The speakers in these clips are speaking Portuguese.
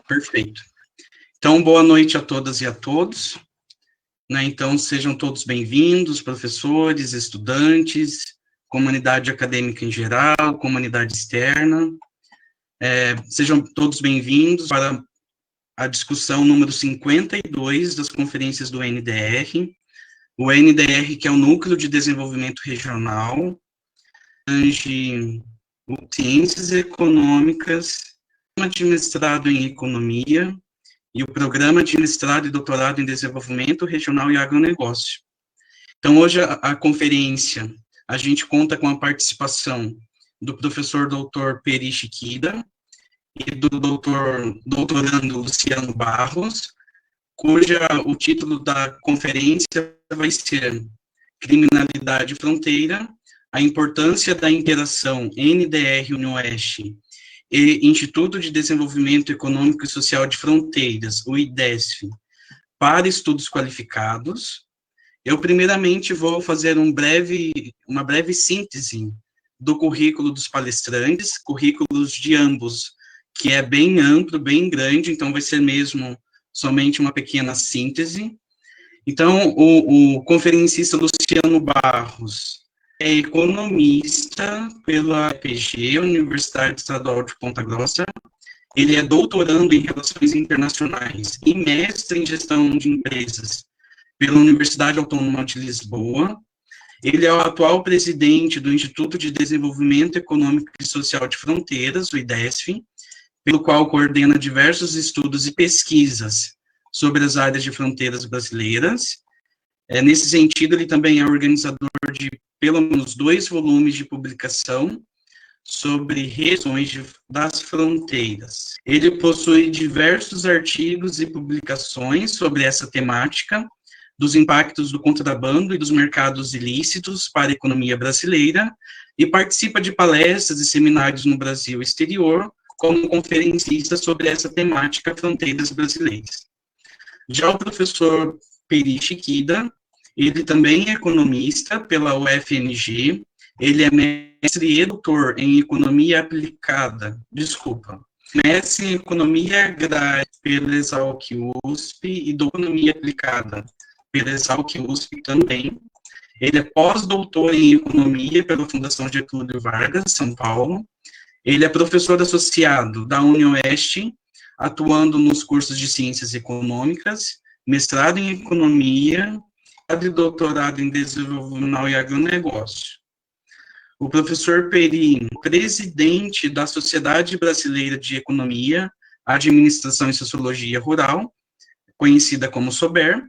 Perfeito. Então, boa noite a todas e a todos. Então, sejam todos bem-vindos, professores, estudantes, comunidade acadêmica em geral, comunidade externa. Sejam todos bem-vindos para a discussão número 52 das conferências do NDR. O NDR, que é o Núcleo de Desenvolvimento Regional, tange ciências econômicas, de mestrado em economia, e o Programa de Mestrado e Doutorado em Desenvolvimento Regional e Agronegócio. Então, hoje, a conferência, a gente conta com a participação do professor doutor Peri Shikkida e do doutorando Luciano Barros, o título da conferência vai ser Criminalidade e Fronteira, a importância da interação NDR-UniOeste e Instituto de Desenvolvimento Econômico e Social de Fronteiras, o IDESF, para estudos qualificados. Eu, primeiramente, vou fazer uma breve síntese do currículo dos palestrantes, currículos de ambos, que é bem amplo, bem grande, então vai ser mesmo somente uma pequena síntese. Então, o conferencista Luciano Barros é economista pela UEPG, Universidade Estadual de Ponta Grossa. Ele é doutorando em Relações Internacionais e mestre em Gestão de Empresas pela Universidade Autônoma de Lisboa. Ele é o atual presidente do Instituto de Desenvolvimento Econômico e Social de Fronteiras, o IDESF, pelo qual coordena diversos estudos e pesquisas sobre as áreas de fronteiras brasileiras. Nesse sentido, ele também é organizador de pelo menos 2 volumes de publicação sobre regiões das fronteiras. Ele possui diversos artigos e publicações sobre essa temática, dos impactos do contrabando e dos mercados ilícitos para a economia brasileira, e participa de palestras e seminários no Brasil e exterior, como conferencista sobre essa temática fronteiras brasileiras. Já o professor Peri Shikkida, ele também é economista pela UFMG, ele é mestre e doutor em economia aplicada, mestre em economia agrária pela Exalc-USP e doutor em economia aplicada pela Exalc-USP também. Ele é pós-doutor em economia pela Fundação Getúlio Vargas, São Paulo. Ele é professor associado da UniOeste, atuando nos cursos de Ciências Econômicas, mestrado em Economia, e doutorado em Desenvolvimento e Agronegócio. O professor Peri, presidente da Sociedade Brasileira de Economia, Administração e Sociologia Rural, conhecida como SOBER.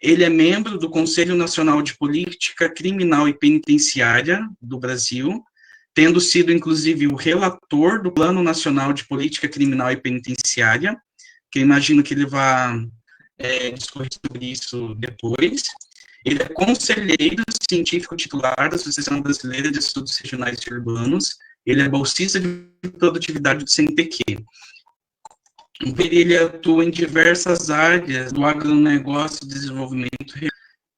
Ele é membro do Conselho Nacional de Política Criminal e Penitenciária do Brasil, tendo sido, inclusive, o relator do Plano Nacional de Política Criminal e Penitenciária, que eu imagino que ele vai discorrer sobre isso depois. Ele é conselheiro científico titular da Associação Brasileira de Estudos Regionais e Urbanos. Ele é bolsista de produtividade do CNPq. Ele atua em diversas áreas do agronegócio e desenvolvimento,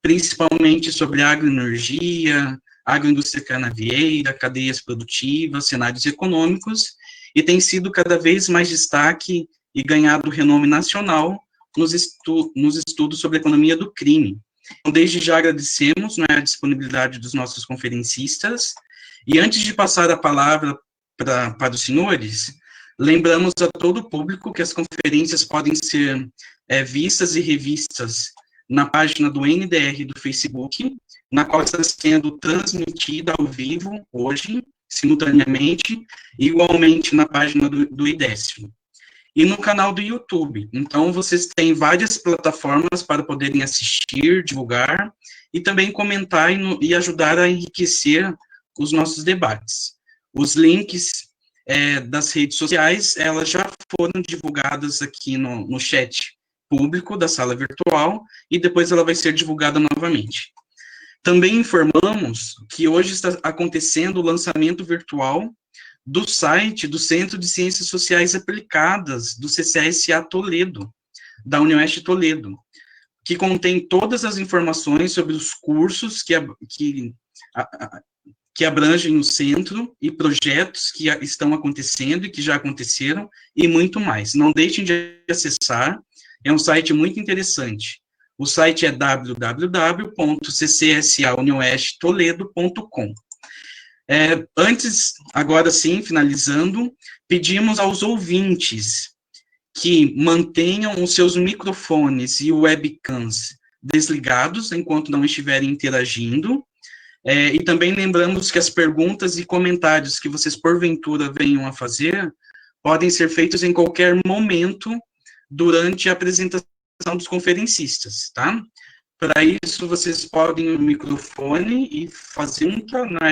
principalmente sobre agroenergia, agroindústria canavieira, cadeias produtivas, cenários econômicos, e tem sido cada vez mais destaque e ganhado renome nacional nos estudos sobre a economia do crime. Então, desde já agradecemos a disponibilidade dos nossos conferencistas, e antes de passar a palavra para os senhores, lembramos a todo o público que as conferências podem ser vistas e revistas na página do NDR do Facebook, na qual está sendo transmitida ao vivo, hoje, simultaneamente, igualmente na página do IDESF. E no canal do YouTube. Então, vocês têm várias plataformas para poderem assistir, divulgar, e também comentar e ajudar a enriquecer os nossos debates. Os links das redes sociais, elas já foram divulgadas aqui no chat público da sala virtual, e depois ela vai ser divulgada novamente. Também informamos que hoje está acontecendo o lançamento virtual do site do Centro de Ciências Sociais Aplicadas, do CCSA Toledo, da UniOeste Toledo, que contém todas as informações sobre os cursos que que abrangem o centro e projetos que estão acontecendo e que já aconteceram, e muito mais. Não deixem de acessar, é um site muito interessante. O site é www.ccsaunioestetoledo.com. Antes, agora sim, finalizando, pedimos aos ouvintes que mantenham os seus microfones e webcams desligados enquanto não estiverem interagindo, e também lembramos que as perguntas e comentários que vocês, porventura, venham a fazer, podem ser feitos em qualquer momento durante a apresentação dos conferencistas, tá? Para isso, vocês podem o microfone e fazer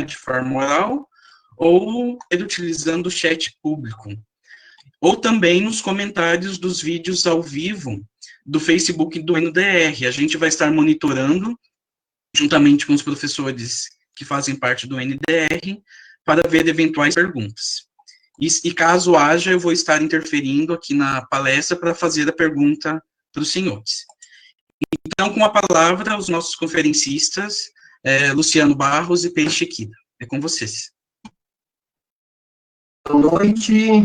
de forma oral, ou utilizando o chat público. Ou também nos comentários dos vídeos ao vivo do Facebook do NDR. A gente vai estar monitorando, juntamente com os professores que fazem parte do NDR, para ver eventuais perguntas. E caso haja, eu vou estar interferindo aqui na palestra para fazer a pergunta para os senhores. Então, com a palavra, os nossos conferencistas, Luciano Barros e Peixe Equida. É com vocês. Boa noite,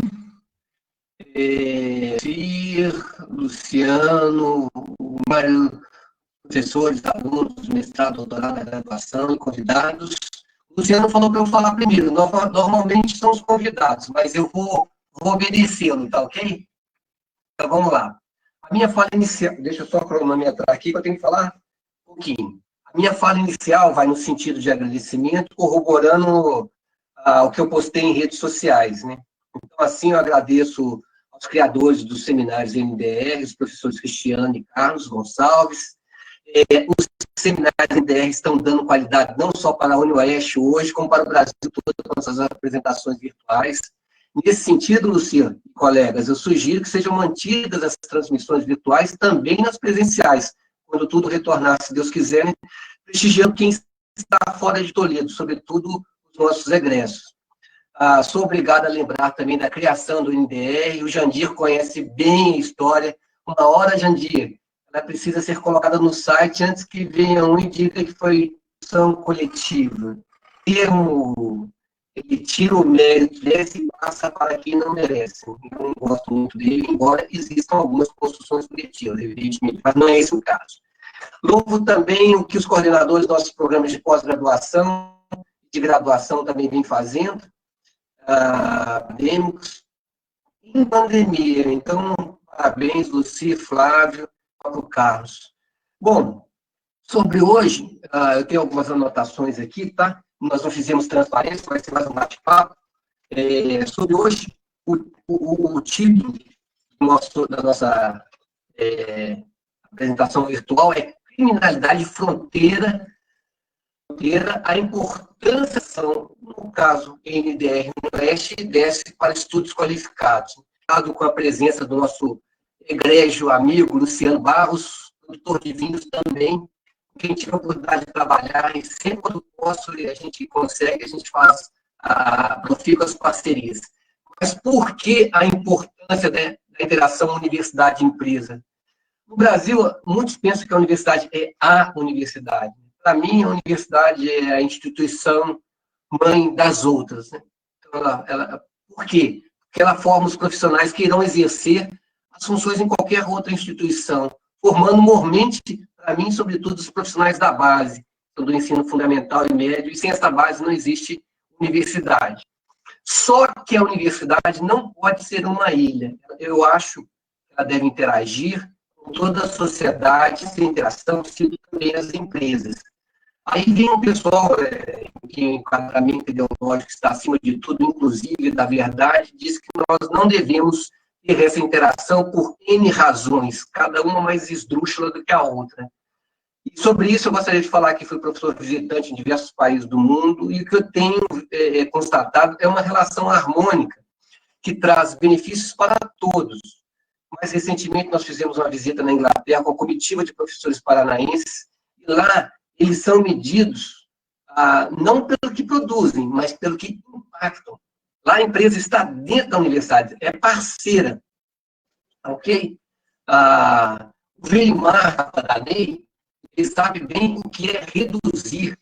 Luciano, Mário, professores, alunos, mestrado, doutorado, graduação e convidados. O Luciano falou para eu falar primeiro. Normalmente são os convidados, mas eu vou obedecê-lo, tá ok? Então, vamos lá. A minha fala inicial... Deixa eu só cronometrar aqui, que eu tenho que falar um pouquinho. A minha fala inicial vai no sentido de agradecimento, corroborando o que eu postei em redes sociais, né? Então, assim, eu agradeço aos criadores dos seminários NDR, os professores Cristiano e Carlos Gonçalves. Os seminários NDR estão dando qualidade não só para a UniOeste hoje, como para o Brasil todo, com essas apresentações virtuais. Nesse sentido, Luciano e colegas, eu sugiro que sejam mantidas as transmissões virtuais também nas presenciais, quando tudo retornar, se Deus quiser, prestigiando quem está fora de Toledo, sobretudo os nossos egressos. Sou obrigado a lembrar também da criação do NDR, o Jandir conhece bem a história. Uma hora, Jandir, ela precisa ser colocada no site antes que venha um e diga que foi ação coletiva. Ele tira o mérito desse e passa para quem não merece. Eu não gosto muito dele, embora existam algumas construções coletivas, evidentemente, mas não é esse o caso. Louvo também o que os coordenadores dos nossos programas de pós-graduação, de graduação também vêm fazendo, acadêmicos, em pandemia. Então, parabéns, Luci, Flávio, próprio Carlos. Bom, sobre hoje, eu tenho algumas anotações aqui, tá? Nós não fizemos transparência, vai ser mais um bate-papo. Sobre hoje, o título da nossa apresentação virtual é Criminalidade Fronteira, a importância, no caso, NDR no Oeste, desce para estudos qualificados. Com a presença do nosso egrégio amigo Luciano Barros, produtor de vinhos também, quem tiver a oportunidade de trabalhar, e sempre quando posso, a gente consegue, a gente faz profícuas parcerias. Mas por que a importância da interação universidade-empresa? No Brasil, muitos pensam que a universidade é a universidade. Para mim, a universidade é a instituição mãe das outras, né? Então, por quê? Porque ela forma os profissionais que irão exercer as funções em qualquer outra instituição, formando mormente, para mim, sobretudo, os profissionais da base, do ensino fundamental e médio, e sem essa base não existe universidade. Só que a universidade não pode ser uma ilha. Eu acho que ela deve interagir com toda a sociedade, sem interação, sendo também as empresas. Aí vem um pessoal que o enquadramento ideológico está acima de tudo, inclusive da verdade, diz que nós não devemos ter essa interação por N razões, cada uma mais esdrúxula do que a outra. E sobre isso eu gostaria de falar que fui professor visitante em diversos países do mundo, e o que eu tenho constatado é uma relação harmônica, que traz benefícios para todos. Mais recentemente nós fizemos uma visita na Inglaterra com a comitiva de professores paranaenses, e lá eles são medidos não pelo que produzem, mas pelo que impactam. Lá a empresa está dentro da universidade, é parceira. Ok? O Velimar Padanei, ele sabe bem o que é reduzir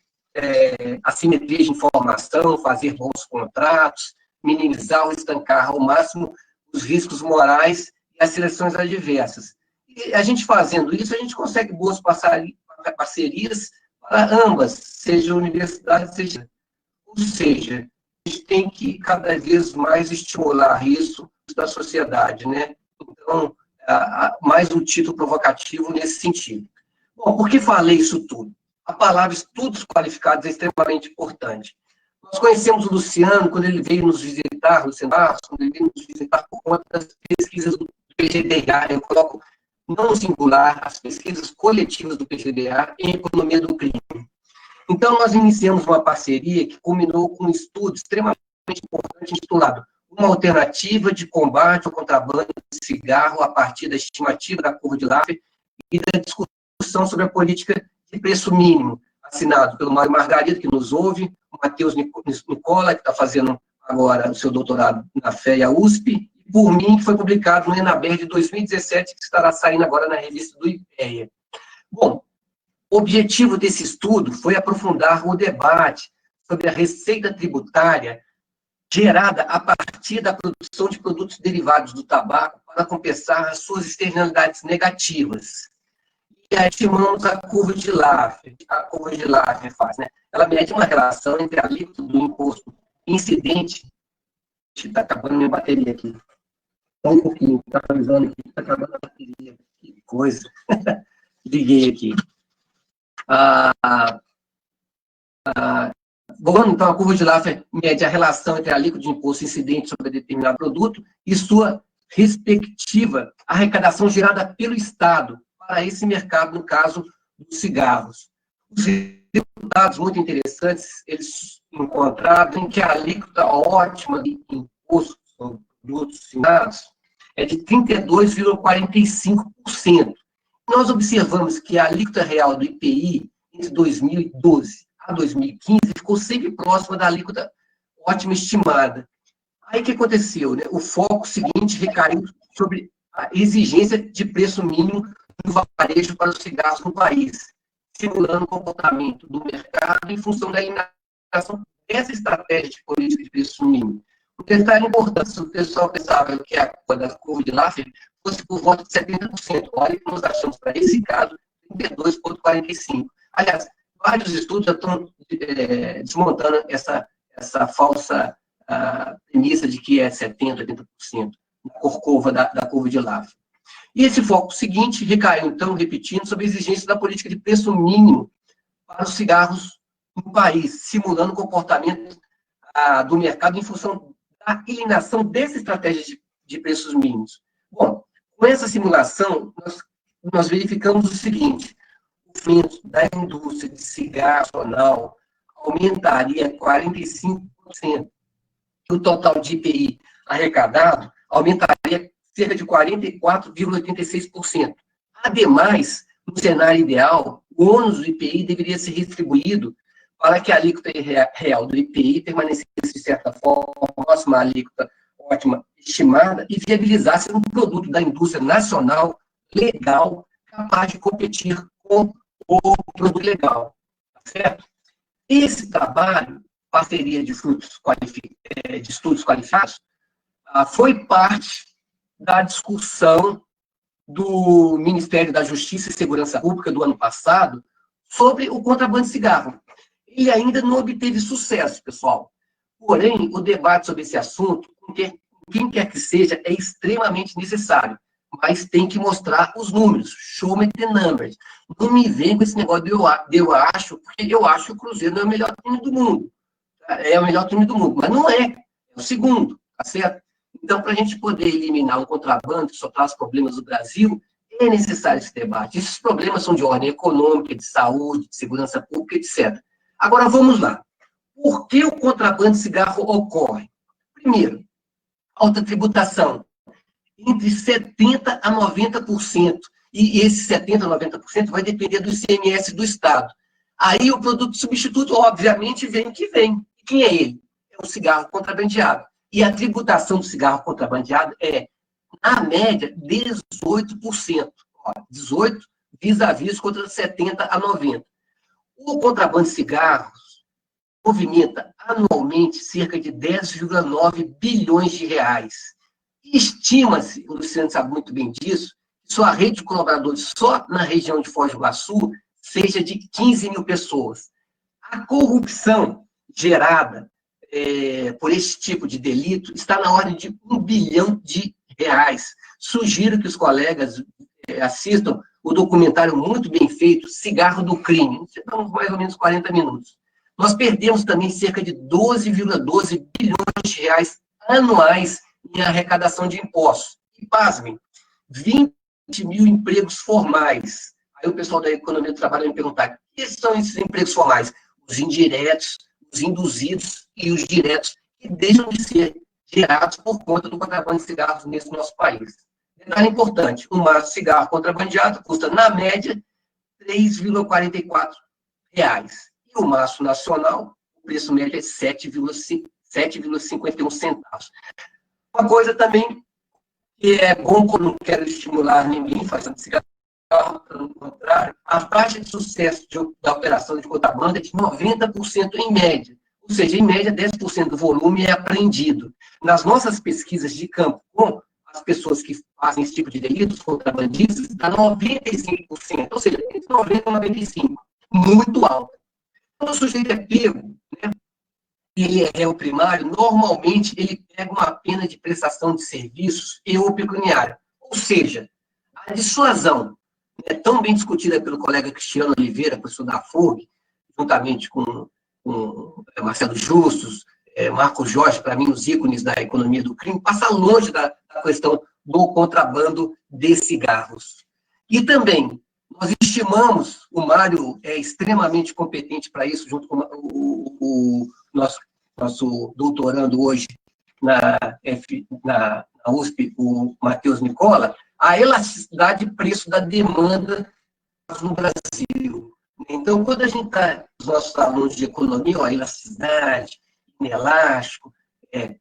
assimetria de informação, fazer bons contratos, minimizar ou estancar ao máximo os riscos morais e as seleções adversas. E a gente fazendo isso, a gente consegue boas parcerias para ambas, seja universidade, seja... Ou seja, a gente tem que cada vez mais estimular isso da sociedade, né? Então, mais um título provocativo nesse sentido. Bom, por que falei isso tudo? A palavra estudos qualificados é extremamente importante. Nós conhecemos o Luciano quando ele veio nos visitar, Luciano Barros, quando ele veio nos visitar por conta das pesquisas do PGDA, eu coloco não singular, as pesquisas coletivas do PGDA em economia do crime. Então, nós iniciamos uma parceria que culminou com um estudo extremamente importante intitulado Uma Alternativa de Combate ao Contrabando de Cigarro a partir da estimativa da curva de Laffer e da discussão sobre a política de preço mínimo, assinado pelo Mário Margarida, que nos ouve, o Matheus Nicola, que está fazendo agora o seu doutorado na FEA USP, e por mim, que foi publicado no ENABER de 2017, que estará saindo agora na revista do IPEA. Bom, o objetivo desse estudo foi aprofundar o debate sobre a receita tributária gerada a partir da produção de produtos derivados do tabaco para compensar as suas externalidades negativas. E aí estimamos a curva de Laffer. A curva de Laffer faz, né? Ela mede uma relação entre a alíquota do imposto incidente. Está acabando minha bateria aqui. Só um pouquinho, está avisando aqui, está acabando a bateria. Que coisa. Liguei aqui. Bom, então, a curva de Laffer mede a relação entre a alíquota de imposto incidente sobre determinado produto e sua respectiva arrecadação gerada pelo Estado para esse mercado, no caso dos cigarros. Os resultados muito interessantes, eles encontraram em que a alíquota ótima de imposto sobre produtos finados é de 32,45%. Nós observamos que a alíquota real do IPI entre 2012 a 2015 ficou sempre próxima da alíquota ótima estimada. Aí o que aconteceu? Né? O foco seguinte recaiu sobre a exigência de preço mínimo do varejo para os cigarros no país, simulando o comportamento do mercado em função da eliminação dessa estratégia de política de preço mínimo. Um detalhe importante, se o pessoal pensava que a curva de Laffer fosse por volta de 70%, olha que nós achamos para esse caso 32,45%. Aliás, vários estudos já estão desmontando essa falsa premissa de que é 70%, 80% na curva da curva de Laffer. E esse foco seguinte recaiu, então, repetindo, sobre a exigência da política de preço mínimo para os cigarros no país, simulando o comportamento do mercado em função da eliminação dessa estratégia de preços mínimos. Bom, com essa simulação, nós verificamos o seguinte: o fomento da indústria de cigarro nacional aumentaria 45%, e o total de IPI arrecadado aumentaria cerca de 44,86%. Ademais, no cenário ideal, o ônus do IPI deveria ser distribuído para que a alíquota real do IPI permanecesse, de certa forma, próxima à alíquota ótima estimada e viabilizasse um produto da indústria nacional legal capaz de competir com o produto legal. Certo? Esse trabalho, parceria de estudos qualificados, foi parte da discussão do Ministério da Justiça e Segurança Pública do ano passado sobre o contrabando de cigarro. Ele ainda não obteve sucesso, pessoal. Porém, o debate sobre esse assunto, com quem quer que seja, é extremamente necessário. Mas tem que mostrar os números. Show me the numbers. Não me vem com esse negócio de eu acho, porque eu acho que o Cruzeiro não é o melhor time do mundo. É o melhor time do mundo, mas não é. É o segundo, tá certo? Então, para a gente poder eliminar o contrabando que só traz problemas no Brasil, é necessário esse debate. Esses problemas são de ordem econômica, de saúde, de segurança pública, etc. Agora, vamos lá. Por que o contrabando de cigarro ocorre? Primeiro, alta tributação. Entre 70% a 90%. E esse 70% a 90% vai depender do ICMS do Estado. Aí o produto substituto, obviamente, vem o que vem. E quem é ele? É o cigarro contrabandeado. E a tributação do cigarro contrabandeado é, na média, 18%. 18% vis-à-vis contra 70% a 90%. O contrabando de cigarros movimenta anualmente cerca de 10,9 bilhões de reais. Estima-se, o Luciano sabe muito bem disso, que sua rede de colaboradores só na região de Foz do Iguaçu seja de 15 mil pessoas. A corrupção gerada por esse tipo de delito está na ordem de 1 bilhão de reais. Sugiro que os colegas assistam o documentário muito bem feito, Cigarro do Crime. Uns mais ou menos 40 minutos. Nós perdemos também cerca de 12,12 bilhões de reais anuais em arrecadação de impostos. E, pasmem, 20 mil empregos formais. Aí o pessoal da economia do trabalho vai me perguntar, o que são esses empregos formais? Os indiretos, os induzidos e os diretos, que deixam de ser gerados por conta do contrabando de cigarros nesse nosso país. Detalhe importante, um maço de cigarro contrabandeado custa, na média, R$ 3,44. E o maço nacional, o preço médio é 7,51 centavos. Uma coisa também que é bom, quando não quero estimular ninguém fazendo cigarro, pelo contrário, a taxa de sucesso da operação de contrabando é de 90% em média. Ou seja, em média, 10% do volume é apreendido. Nas nossas pesquisas de campo, com as pessoas que fazem esse tipo de delitos, contrabandistas, dá 95%, ou seja, entre 90% e 95%, muito alto. Quando o sujeito é pego, né, e ele é réu primário, normalmente ele pega uma pena de prestação de serviços e ou pecuniária. Ou seja, a dissuasão, né, tão bem discutida pelo colega Cristiano Oliveira, professor da FURG, juntamente com Marcelo Justus, Marco Jorge, para mim, os ícones da economia do crime, passa longe da questão do contrabando de cigarros. E também, nós estimamos, o Mário é extremamente competente para isso, junto com o nosso doutorando hoje na USP, o Matheus Nicola, a elasticidade de preço da demanda no Brasil. Então, quando a gente está, os nossos alunos de economia, ó, elasticidade, inelástico,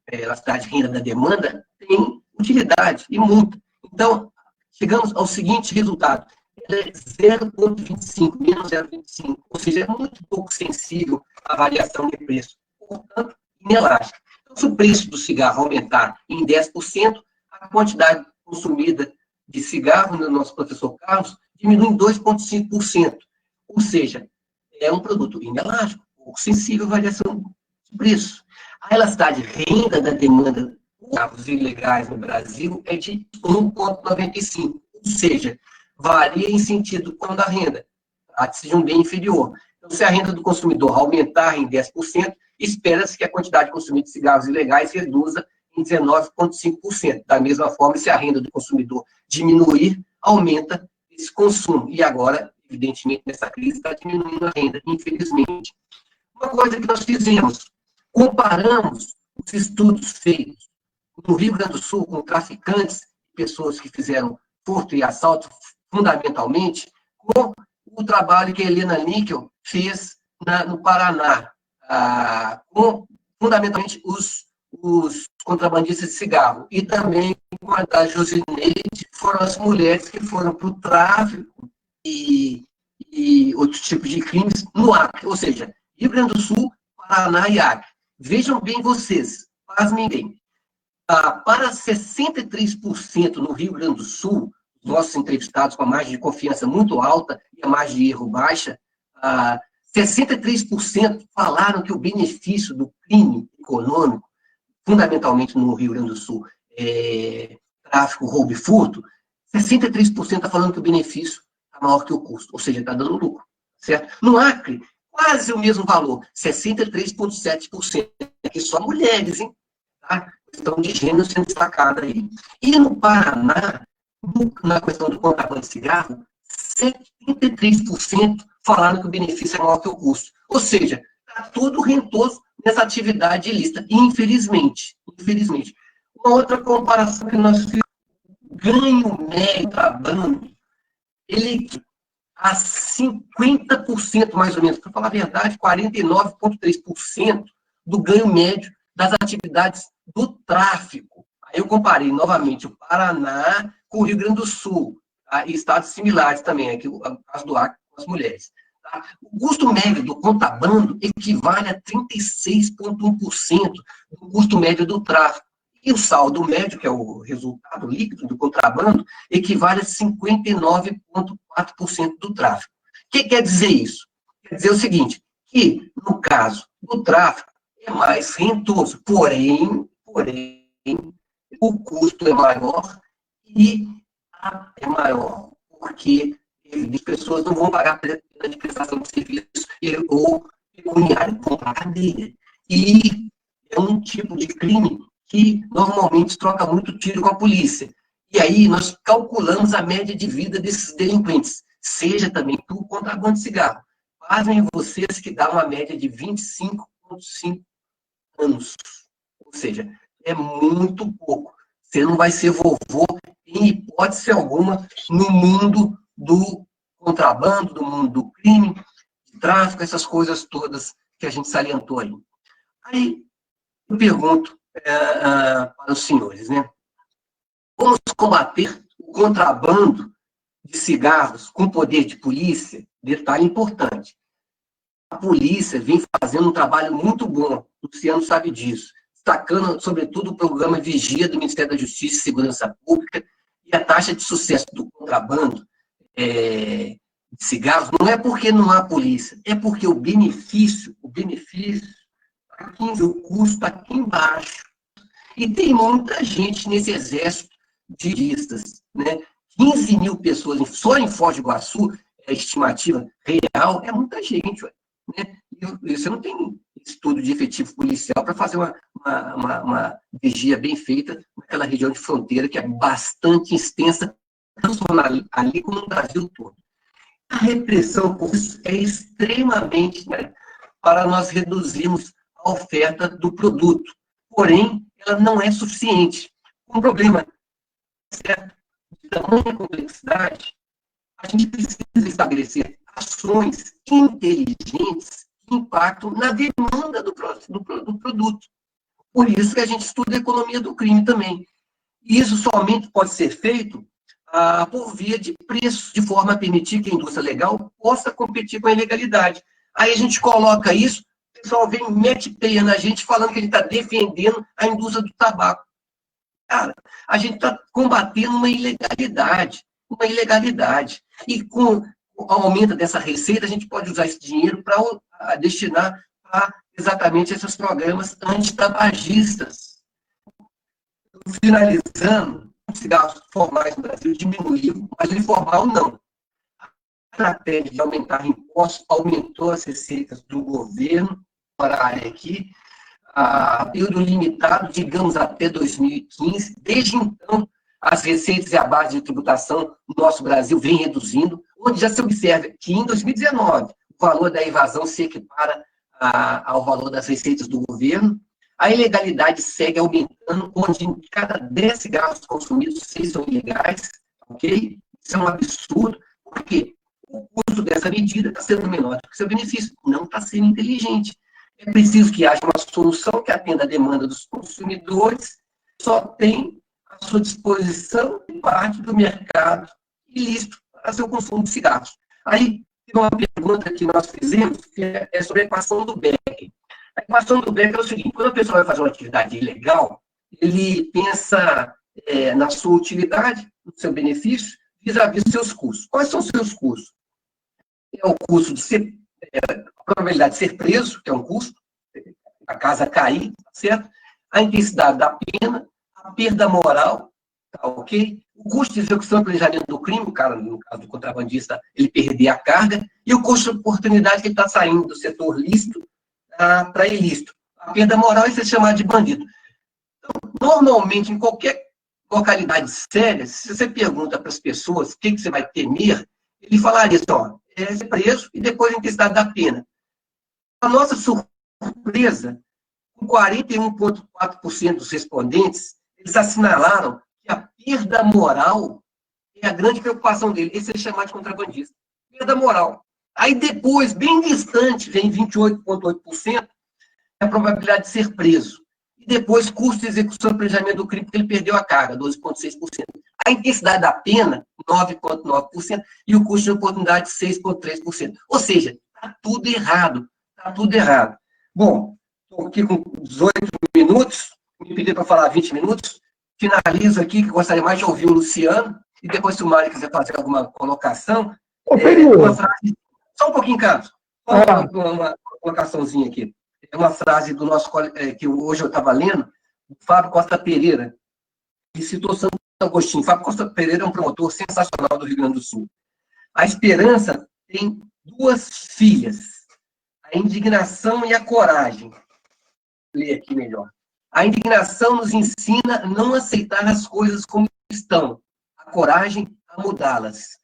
elasticidade de renda da demanda, tem utilidade, e muito. Então, chegamos ao seguinte resultado, ele é 0,25, menos 0,25, ou seja, é muito pouco sensível à variação de preço, portanto, inelástico. Então, se o preço do cigarro aumentar em 10%, a quantidade consumida de cigarro, no nosso professor Carlos, diminui em 2,5%. Ou seja, é um produto inelástico, pouco sensível à variação de preço. A elasticidade renda da demanda de cigarros ilegais no Brasil é de 1,95, ou seja, varia em sentido quando a renda seja um bem inferior. Então, se a renda do consumidor aumentar em 10%, espera-se que a quantidade consumida de cigarros ilegais reduza em 19,5%. Da mesma forma, se a renda do consumidor diminuir, aumenta esse consumo. E agora, evidentemente, nessa crise, está diminuindo a renda, infelizmente. Uma coisa que nós fizemos, comparamos os estudos feitos no Rio Grande do Sul com traficantes, pessoas que fizeram furto e assalto, fundamentalmente, com o trabalho que a Helena Níquel fez no Paraná, com, fundamentalmente, os contrabandistas de cigarro, e também com a da Josineide, foram as mulheres que foram para o tráfico e outros tipos de crimes no Acre, ou seja, Rio Grande do Sul, Paraná e Acre. Vejam bem vocês, pasmem bem, para 63% no Rio Grande do Sul, nossos entrevistados com a margem de confiança muito alta e a margem de erro baixa, 63% falaram que o benefício do crime econômico, fundamentalmente no Rio Grande do Sul, tráfico, roubo e furto, 63% está falando que o benefício está maior que o custo, ou seja, está dando lucro, certo? No Acre, quase o mesmo valor, 63,7%, aqui só mulheres, hein? Tá? Questão de gênero sendo destacada aí. E no Paraná, na questão do contrabando de cigarro, 73% falaram que o benefício é maior que o custo. Ou seja, está tudo rentoso nessa atividade ilícita, infelizmente. Uma outra comparação que nós fizemos, ganho médio trabalhando, ele a 50% mais ou menos, para falar a verdade, 49,3% do ganho médio das atividades do tráfico. Aí eu comparei novamente o Paraná com o Rio Grande do Sul, e estados similares também, aqui o caso do Acre com as mulheres. Tá? O custo médio do contrabando equivale a 36,1% do custo médio do tráfico. E o saldo médio, que é o resultado líquido do contrabando, equivale a 59,4% do tráfico. O que quer dizer isso? Quer dizer o seguinte, que, no caso do tráfico, é mais rentoso, porém, o custo é maior e é maior, porque as pessoas não vão pagar pela prestação de serviço ou pecuniário, vão para a cadeia. E é um tipo de crime que normalmente troca muito tiro com a polícia. E aí nós calculamos a média de vida desses delinquentes, seja também por contrabando de cigarro. Pasmem vocês que dá uma média de 25,5 anos. Ou seja, é muito pouco. Você não vai ser vovô, em hipótese alguma, no mundo do contrabando, do mundo do crime, de tráfico, essas coisas todas que a gente salientou aí. Aí eu pergunto para os senhores, né? Como combater o contrabando de cigarros com poder de polícia? Detalhe importante. A polícia vem fazendo um trabalho muito bom, o Luciano sabe disso, destacando, sobretudo, o programa Vigia do Ministério da Justiça e Segurança Pública, e a taxa de sucesso do contrabando de cigarros não é porque não há polícia, é porque o benefício, aqui, o custo está aqui embaixo. E tem muita gente nesse exército de listas, né? 15 mil pessoas só em Foz do Iguaçu, a estimativa real, é muita gente, né? E você não tem estudo de efetivo policial para fazer uma vigia bem feita naquela região de fronteira que é bastante extensa, não só ali como no Brasil todo. A repressão por isso é extremamente, né, para nós reduzirmos a oferta do produto. Porém, ela não é suficiente. Um problema certo, de tamanha complexidade, a gente precisa estabelecer ações inteligentes que impactam na demanda do produto. Por isso que a gente estuda a economia do crime também. E isso somente pode ser feito por via de preços, de forma a permitir que a indústria legal possa competir com a ilegalidade. Aí a gente coloca isso, o pessoal vem mete peia na gente falando que a gente está defendendo a indústria do tabaco. Cara, a gente está combatendo uma ilegalidade. E com o aumento dessa receita, a gente pode usar esse dinheiro para destinar a exatamente esses programas antitabagistas. Finalizando, os cigarros formais no Brasil diminuiu, mas o informal não. A estratégia de aumentar impostos aumentou as receitas do governo para a área aqui, período limitado, digamos, até 2015. Desde então, as receitas e a base de tributação no nosso Brasil vem reduzindo, onde já se observa que em 2019 o valor da evasão se equipara ao valor das receitas do governo. A ilegalidade segue aumentando, onde em cada 10 cigarros consumidos, 6 são ilegais, ok? Isso é um absurdo, porque o custo dessa medida está sendo menor do que o seu benefício, não está sendo inteligente. É preciso que haja uma solução que atenda à demanda dos consumidores, só tem à sua disposição parte do mercado ilícito para seu consumo de cigarros. Aí, tem uma pergunta que nós fizemos, que é sobre a equação do Becker. A equação do Becker é o seguinte: quando a pessoa vai fazer uma atividade ilegal, ele pensa na sua utilidade, no seu benefício, vis-à-vis dos seus custos. Quais são os seus custos? É o custo de ser, a probabilidade de ser preso, que é um custo, a casa cair, certo? A intensidade da pena, a perda moral, tá ok? O custo de execução e planejamento do crime, o cara, no caso do contrabandista, ele perder a carga, e o custo de oportunidade que ele está saindo do setor lícito para ilícito. A perda moral é ser chamado de bandido. Então, normalmente, em qualquer localidade séria, se você pergunta para as pessoas o que você vai temer, ele falaria assim, ó, é ser preso e depois a intensidade da pena. A nossa surpresa, com 41,4% dos respondentes, eles assinalaram que a perda moral é a grande preocupação dele. Esse é chamado de contrabandista. Perda moral. Aí depois, bem distante, vem 28,8% a probabilidade de ser preso. E depois custo de execução e planejamento do crime, porque ele perdeu a carga, 12,6%. A intensidade da pena, 9,9%, e o custo de oportunidade, 6,3%. Ou seja, está tudo errado. Está tudo errado. Bom, estou aqui com 18 minutos, me pediram para falar 20 minutos, finalizo aqui, que gostaria mais de ouvir o Luciano, e depois, se o Mário quiser fazer alguma colocação, uma frase, só um pouquinho, Carlos, uma colocaçãozinha aqui. É uma frase do nosso que hoje eu estava lendo, do Fábio Costa Pereira, que citou Santo Agostinho. Fábio Costa Pereira é um promotor sensacional do Rio Grande do Sul. A esperança tem 2 filhas, a indignação e a coragem. Vou ler aqui melhor. A indignação nos ensina a não aceitar as coisas como estão, a coragem a mudá-las.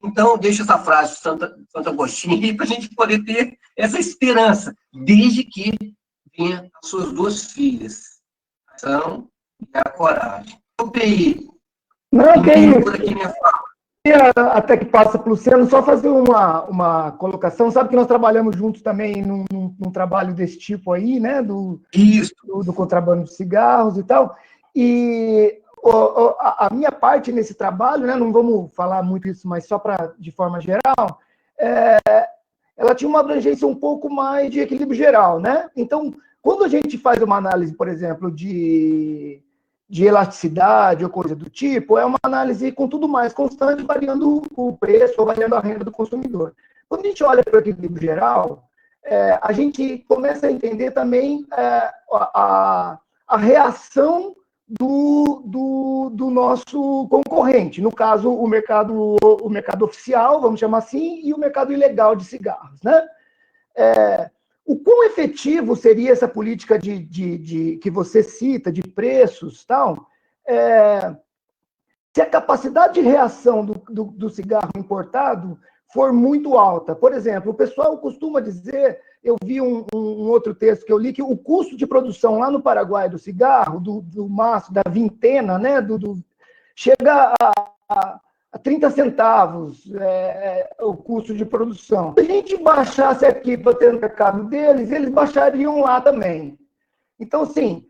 Então, deixa essa frase de Santo Agostinho aí para a gente poder ter essa esperança, desde que venha as suas 2 filhas, a ação e a coragem. O PI. Não, tem por aqui minha fala. Até que passa para o Luciano, só fazer uma colocação. Sabe que nós trabalhamos juntos também num trabalho desse tipo aí, né? Do contrabando de cigarros e tal. E a minha parte nesse trabalho, né? Não vamos falar muito isso, mas só de forma geral, ela tinha uma abrangência um pouco mais de equilíbrio geral, né? Então, quando a gente faz uma análise, por exemplo, de elasticidade ou coisa do tipo, é uma análise com tudo mais constante, variando o preço ou variando a renda do consumidor. Quando a gente olha para o equilíbrio geral, a gente começa a entender também a reação do nosso concorrente, no caso, o mercado oficial, vamos chamar assim, e o mercado ilegal de cigarros, né? O quão efetivo seria essa política que você cita, de preços e tal, se a capacidade de reação do cigarro importado for muito alta? Por exemplo, o pessoal costuma dizer, eu vi um outro texto que eu li, que o custo de produção lá no Paraguai do cigarro, do maço, da vintena, né, chega a 30 centavos o custo de produção. Se a gente baixasse aqui para ter no mercado deles, eles baixariam lá também. Então, assim,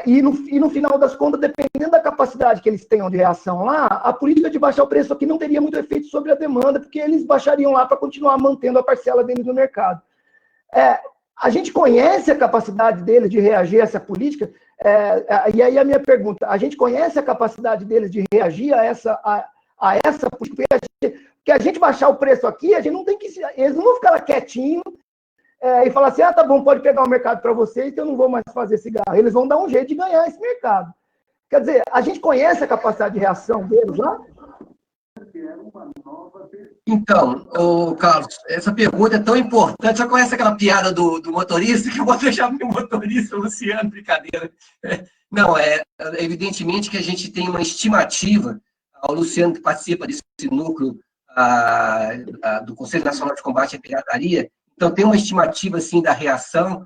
e no final das contas, dependendo da capacidade que eles tenham de reação lá, a política de baixar o preço aqui não teria muito efeito sobre a demanda, porque eles baixariam lá para continuar mantendo a parcela deles no mercado. A gente conhece a capacidade deles de reagir a essa política, e aí a minha pergunta, a gente conhece a capacidade deles de reagir a essa política? Porque a gente baixar o preço aqui, a gente não tem que... Eles não vão ficar lá quietinhos e falar assim, tá bom, pode pegar o mercado para vocês, então eu não vou mais fazer cigarro. Eles vão dar um jeito de ganhar esse mercado. Quer dizer, a gente conhece a capacidade de reação deles lá? Então, Carlos, essa pergunta é tão importante. Já conhece aquela piada do motorista, que eu vou deixar para o motorista, Luciano, brincadeira. Não, evidentemente que a gente tem uma estimativa, o Luciano que participa desse núcleo do Conselho Nacional de Combate à Pirataria, então tem uma estimativa assim, da reação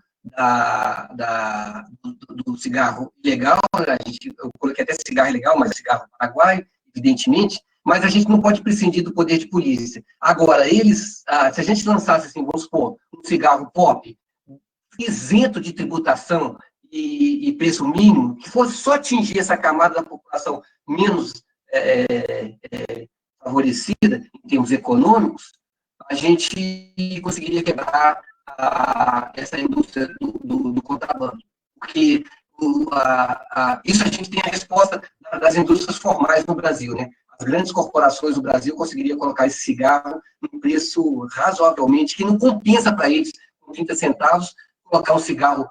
do cigarro ilegal, né? Eu coloquei até cigarro ilegal, mas cigarro paraguaio, evidentemente, mas a gente não pode prescindir do poder de polícia. Agora, se a gente lançasse, assim, vamos supor, um cigarro pop, isento de tributação e preço mínimo, que fosse só atingir essa camada da população menos favorecida em termos econômicos, a gente conseguiria quebrar essa indústria do contrabando. Porque isso a gente tem a resposta das indústrias formais no Brasil, né? As grandes corporações do Brasil conseguiriam colocar esse cigarro num preço razoavelmente, que não compensa para eles, com 30 centavos, colocar um cigarro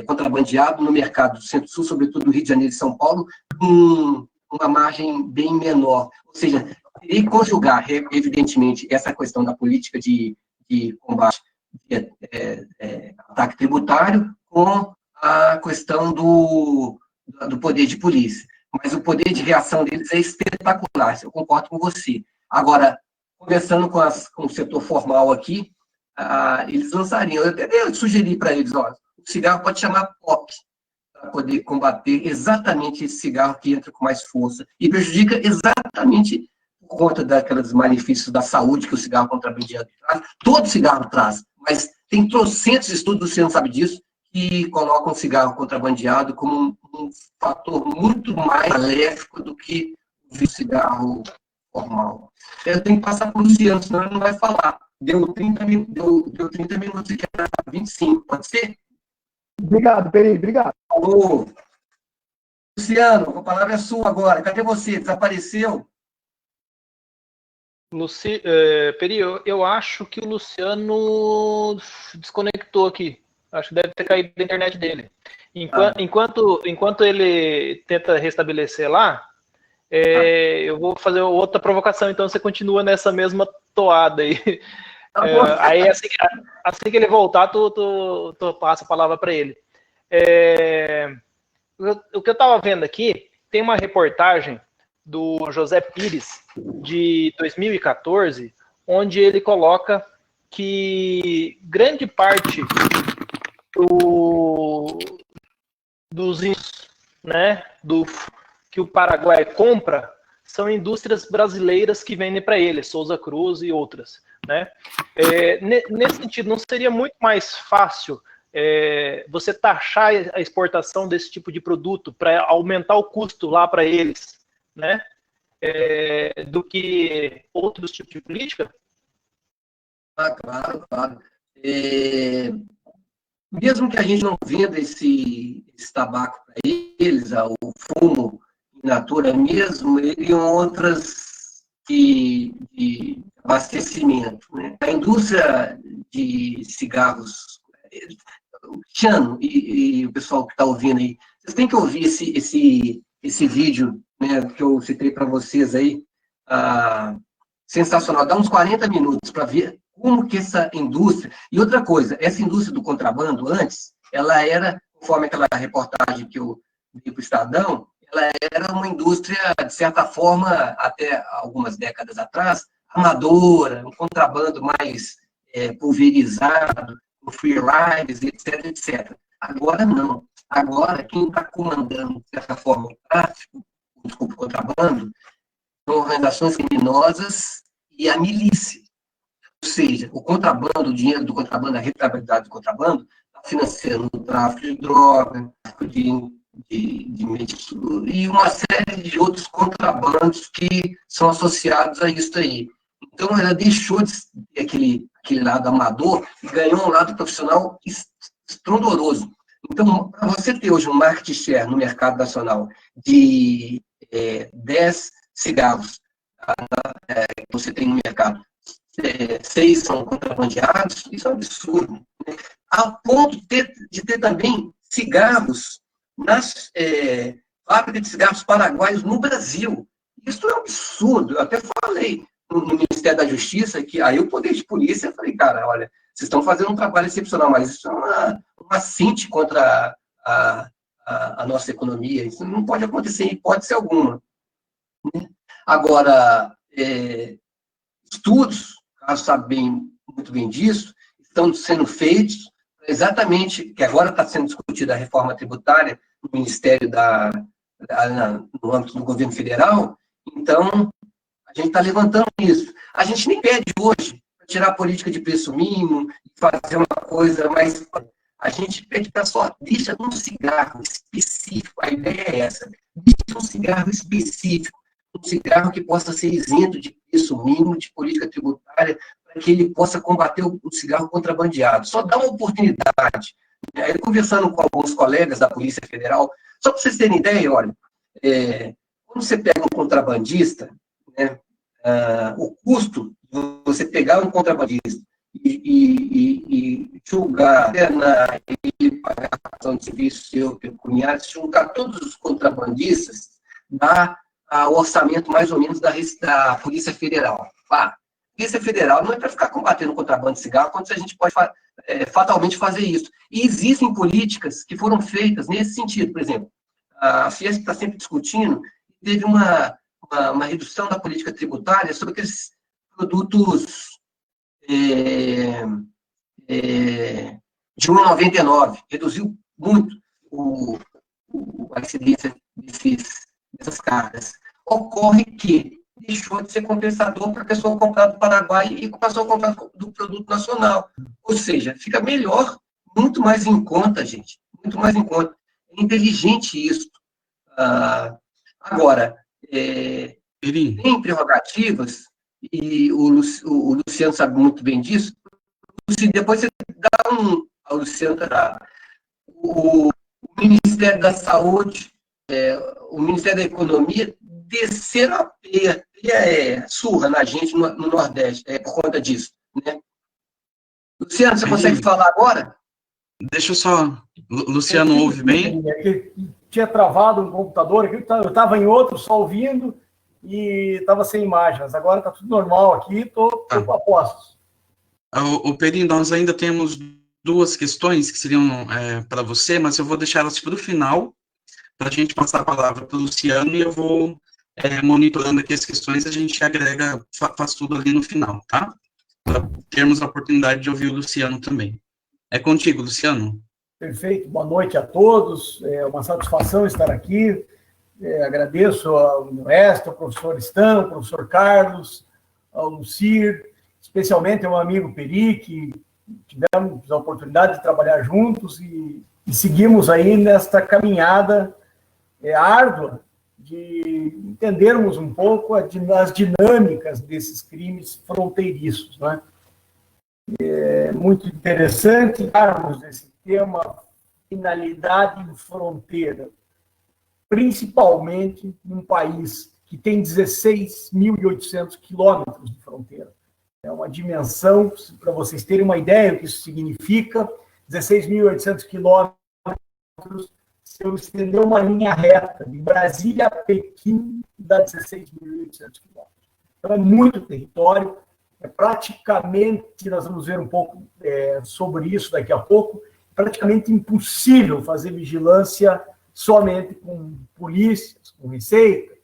contrabandeado no mercado do Centro-Sul, sobretudo no Rio de Janeiro e São Paulo, com uma margem bem menor. Ou seja, teria que conjugar, evidentemente, essa questão da política de combate ataque tributário com a questão do poder de polícia. Mas o poder de reação deles é espetacular, eu concordo com você. Agora, conversando com o setor formal aqui, eles lançariam, eu até sugeri para eles, o cigarro pode chamar POP, para poder combater exatamente esse cigarro que entra com mais força e prejudica exatamente por conta daqueles malefícios da saúde que o cigarro contrabandeado traz. Todo cigarro traz, mas tem trocentos estudos, você não sabe disso, que colocam o cigarro contrabandeado como um fator muito mais maléfico do que o cigarro formal. Eu tenho que passar para o Luciano, senão ele não vai falar. Deu 30 minutos e era 25, pode ser? Obrigado, Peri, obrigado. Alô, Luciano, a palavra é sua agora. Cadê você? Desapareceu? Peri, eu acho que o Luciano desconectou aqui. Acho que deve ter caído da internet dele. Enquanto ele tenta restabelecer lá, eu vou fazer outra provocação, então você continua nessa mesma toada aí. Aí assim que ele voltar, tu passa a palavra para ele. O que eu estava vendo aqui, tem uma reportagem do José Pires, de 2014, onde ele coloca que grande parte dos né, que o Paraguai compra são indústrias brasileiras que vendem para ele, Souza Cruz e outras. Né? Nesse sentido, não seria muito mais fácil você taxar a exportação desse tipo de produto para aumentar o custo lá para eles, né? Do que outros tipos de política? Claro, claro. Mesmo que a gente não venda esse tabaco para eles, o fumo in natura mesmo, ele tem outras de abastecimento. Né? A indústria de cigarros, Tiano e o pessoal que está ouvindo aí, vocês têm que ouvir esse vídeo, né, que eu citei para vocês aí, sensacional, dá uns 40 minutos para ver como que essa indústria... E outra coisa, essa indústria do contrabando, antes, ela era, conforme aquela reportagem que eu vi para o Estadão, ela era uma indústria, de certa forma, até algumas décadas atrás, amadora, um contrabando mais pulverizado, com free riders, etc, etc. Agora não. Agora, quem está comandando, de certa forma, o tráfico, o contrabando, são organizações criminosas e a milícia. Ou seja, o contrabando, o dinheiro do contrabando, a rentabilidade do contrabando, está financiando o tráfico de droga, tráfico de medicina e uma série de outros contrabandos que são associados a isso aí. Então, ela deixou de ter aquele lado amador e ganhou um lado profissional estrondoroso. Então, para você ter hoje um market share no mercado nacional de 10 cigarros que você tem no mercado, 6 são contrabandeados, isso é um absurdo. Né? A ponto de ter também cigarros nas fábricas de cigarros paraguaios no Brasil. Isso é um absurdo. Eu até falei no Ministério da Justiça que aí o poder de polícia, eu falei, cara, olha, vocês estão fazendo um trabalho excepcional, mas isso é uma assinte contra a nossa economia. Isso não pode acontecer em hipótese alguma. Né? Agora, estudos, caso sabe muito bem disso, estão sendo feitos exatamente, que agora está sendo discutida a reforma tributária no Ministério no âmbito do governo federal. Então, a gente está levantando isso. A gente nem pede hoje para tirar a política de preço mínimo e fazer uma coisa mais... A gente pede para só deixa um cigarro específico. A ideia é essa. Deixa um cigarro específico. Um cigarro que possa ser isento de preço mínimo, de política tributária, para que ele possa combater o cigarro contrabandeado. Só dá uma oportunidade. Aí, conversando com alguns colegas da Polícia Federal, só para vocês terem ideia, olha, quando você pega um contrabandista, né, o custo de você pegar um contrabandista e julgar, e pagar a ação de serviço seu, pecuniário, juntar todos os contrabandistas, dá o orçamento mais ou menos da Polícia Federal. A Polícia Federal não é para ficar combatendo o contrabando de cigarro, quando a gente pode fatalmente fazer isso. E existem políticas que foram feitas nesse sentido. Por exemplo, a Fiesp está sempre discutindo, teve uma redução da política tributária sobre aqueles produtos de 1,99. Reduziu muito a incidência dessas cargas. Ocorre que deixou de ser compensador para a pessoa comprar do Paraguai e passou a comprar do produto nacional. Ou seja, fica melhor muito mais em conta, gente, muito mais em conta. É inteligente isso. Agora, tem prerrogativas, e o Luciano sabe muito bem disso. Depois você dá ao Luciano, o Ministério da Saúde, o Ministério da Economia, desceram a peia surra na gente no Nordeste, por conta disso. Né? Luciano, você consegue falar agora? Deixa eu só... Luciano, ouve bem? Tinha travado um computador, eu estava em outro, só ouvindo, e estava sem imagens. Agora está tudo normal aqui, estou a postos. O Peri, nós ainda temos duas questões que seriam para você, mas eu vou deixar elas para o final, para a gente passar a palavra para o Luciano, e eu vou monitorando aqui as questões, a gente agrega, faz tudo ali no final, tá? Para termos a oportunidade de ouvir o Luciano também. É contigo, Luciano. Perfeito, boa noite a todos, é uma satisfação estar aqui, agradeço ao Nuestro, ao professor Stan, ao professor Carlos, ao Lucir, especialmente ao meu amigo Peri, que tivemos a oportunidade de trabalhar juntos e seguimos aí nesta caminhada árdua de entendermos um pouco as dinâmicas desses crimes fronteiriços, né? É muito interessante darmos esse tema, finalidade e fronteira, principalmente num país que tem 16.800 quilômetros de fronteira. É uma dimensão, para vocês terem uma ideia do que isso significa, 16.800 quilômetros, se eu estender uma linha reta de Brasília a Pequim, dá 16.800 quilômetros. Então, é muito território, é praticamente, nós vamos ver um pouco sobre isso daqui a pouco, praticamente impossível fazer vigilância somente com polícias, com receita,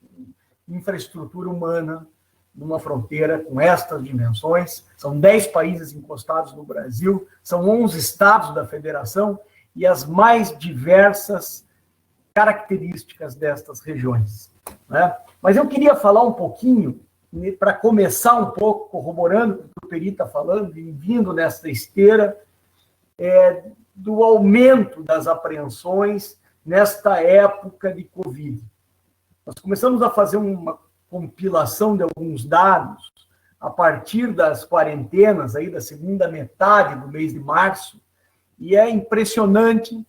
com infraestrutura humana, numa fronteira com estas dimensões. São 10 países encostados no Brasil, são 11 estados da federação e as mais diversas características destas regiões. Né? Mas eu queria falar um pouquinho, para começar um pouco, corroborando o que o Peri está falando, e vindo nessa esteira, do aumento das apreensões nesta época de Covid. Nós começamos a fazer uma compilação de alguns dados a partir das quarentenas, aí da segunda metade do mês de março, e é impressionante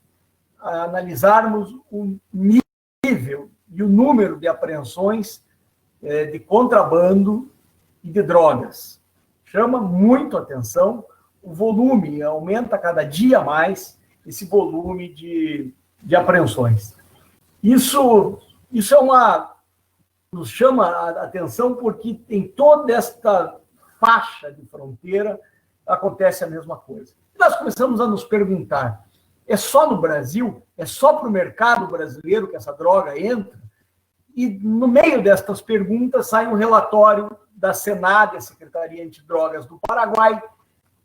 analisarmos o nível e o número de apreensões de contrabando e de drogas. Chama muito atenção, o volume aumenta cada dia mais, esse volume de apreensões. Isso nos chama a atenção porque em toda esta faixa de fronteira acontece a mesma coisa. E nós começamos a nos perguntar, é só no Brasil? É só para o mercado brasileiro que essa droga entra? E no meio destas perguntas sai um relatório da SENADE, a Secretaria Antidrogas do Paraguai,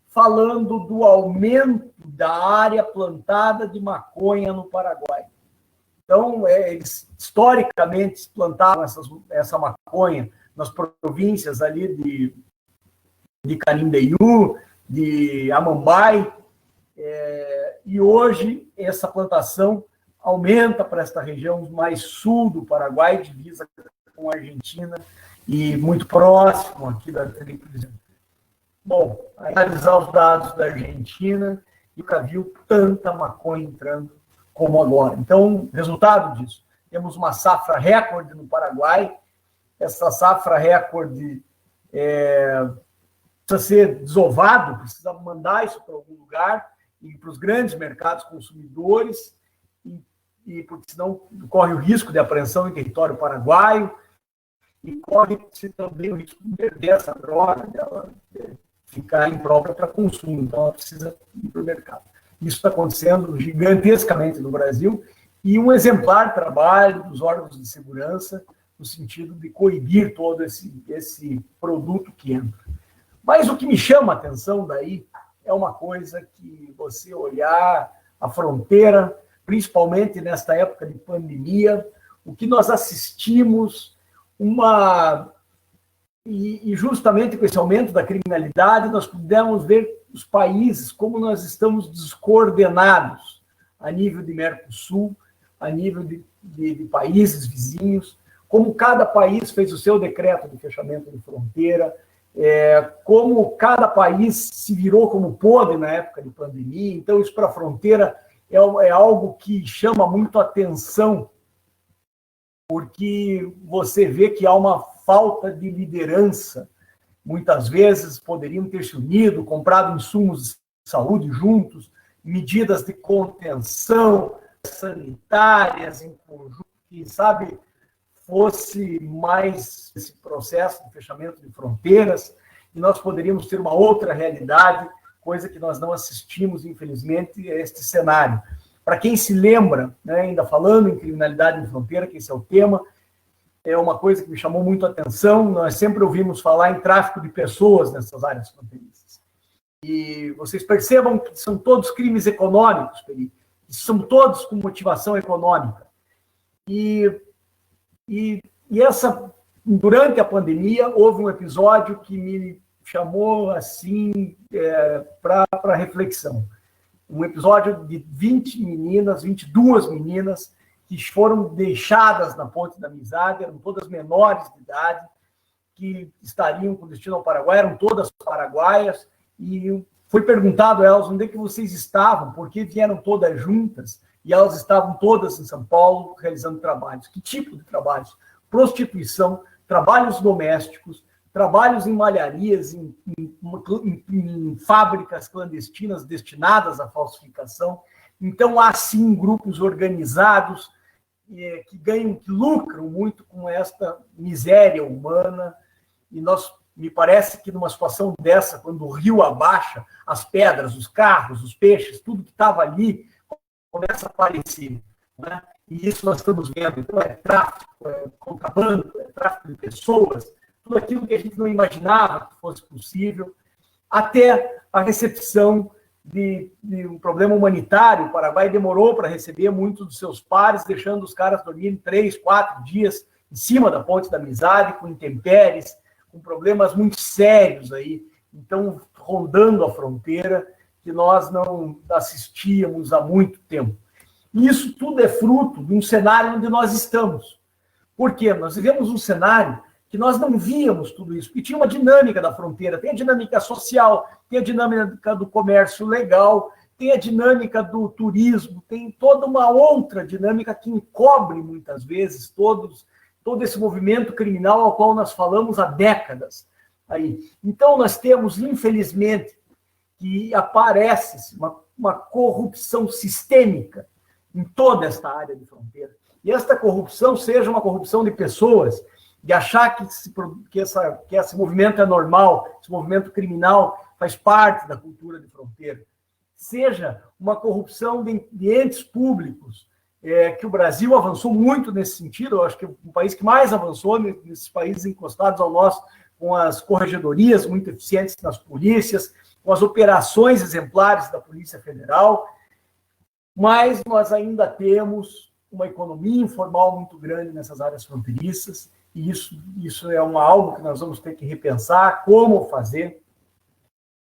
falando do aumento da área plantada de maconha no Paraguai. Então, eles historicamente plantavam essa maconha nas províncias ali de Canindeyú, de Amambai, e hoje essa plantação aumenta para esta região mais sul do Paraguai, divisa com a Argentina, e muito próximo aqui da Tríplice. Bom, analisar os dados da Argentina, e nunca viu tanta maconha entrando como agora. Então, resultado disso, temos uma safra recorde no Paraguai, essa safra recorde precisa ser desovado, precisa mandar isso para algum lugar, e para os grandes mercados consumidores, e porque senão corre o risco de apreensão em território paraguaio, e corre-se também o risco de perder essa droga, dela ficar imprópria para consumo, então ela precisa ir para o mercado. Isso está acontecendo gigantescamente no Brasil, e um exemplar trabalho dos órgãos de segurança no sentido de coibir todo esse produto que entra. Mas o que me chama a atenção daí é uma coisa que você olhar a fronteira, principalmente nesta época de pandemia, o que nós assistimos, uma E justamente com esse aumento da criminalidade, nós pudemos ver os países, como nós estamos descoordenados a nível de Mercosul, a nível de países vizinhos, como cada país fez o seu decreto de fechamento de fronteira, como cada país se virou como pôde na época de pandemia. Então, isso para a fronteira é algo que chama muito atenção, porque você vê que há uma falta de liderança. Muitas vezes poderiam ter se unido, comprado insumos de saúde juntos, medidas de contenção sanitárias em conjunto, quem sabe fosse mais esse processo de fechamento de fronteiras, e nós poderíamos ter uma outra realidade, coisa que nós não assistimos, infelizmente, a este cenário. Para quem se lembra, né, ainda falando em criminalidade em fronteira, que esse é o tema, é uma coisa que me chamou muito a atenção. Nós sempre ouvimos falar em tráfico de pessoas nessas áreas fronteiriças. E vocês percebam que são todos crimes econômicos, Felipe, são todos com motivação econômica. E durante a pandemia, houve um episódio que me chamou assim para reflexão. Um episódio de 22 meninas, que foram deixadas na Ponte da Amizade, eram todas menores de idade, que estariam com destino ao Paraguai, eram todas paraguaias, e foi perguntado a elas onde é que vocês estavam, por que vieram todas juntas, e elas estavam todas em São Paulo realizando trabalhos. Que tipo de trabalhos? Prostituição, trabalhos domésticos, trabalhos em malharias, em fábricas clandestinas destinadas à falsificação. Então, há sim grupos organizados que lucram muito com esta miséria humana, e me parece que numa situação dessa, quando o rio abaixa, as pedras, os carros, os peixes, tudo que estava ali começa a aparecer, né? E isso nós estamos vendo. Então, é tráfico, é contrabando, é tráfico de pessoas, tudo aquilo que a gente não imaginava que fosse possível, até a recepção de um problema humanitário. O Paraguai demorou para receber muitos dos seus pares, deixando os caras dormirem 3, 4 dias em cima da Ponte da Amizade, com intempéries, com problemas muito sérios aí. Então, rondando a fronteira, que nós não assistíamos há muito tempo. E isso tudo é fruto de um cenário onde nós estamos. Por quê? Nós vivemos um cenário que nós não víamos tudo isso, porque tinha uma dinâmica da fronteira, tem a dinâmica social, tem a dinâmica do comércio legal, tem a dinâmica do turismo, tem toda uma outra dinâmica que encobre, muitas vezes, todo esse movimento criminal ao qual nós falamos há décadas. Aí. Então, nós temos, infelizmente, que aparece uma corrupção sistêmica em toda esta área de fronteira. E esta corrupção seja uma corrupção de pessoas, de achar que esse movimento é normal, esse movimento criminal faz parte da cultura de fronteira. Seja uma corrupção de entes públicos, que o Brasil avançou muito nesse sentido. Eu acho que é o país que mais avançou nesses países encostados ao nosso, com as corregedorias muito eficientes nas polícias, com as operações exemplares da Polícia Federal, mas nós ainda temos uma economia informal muito grande nessas áreas fronteiriças, e isso é algo que nós vamos ter que repensar como fazer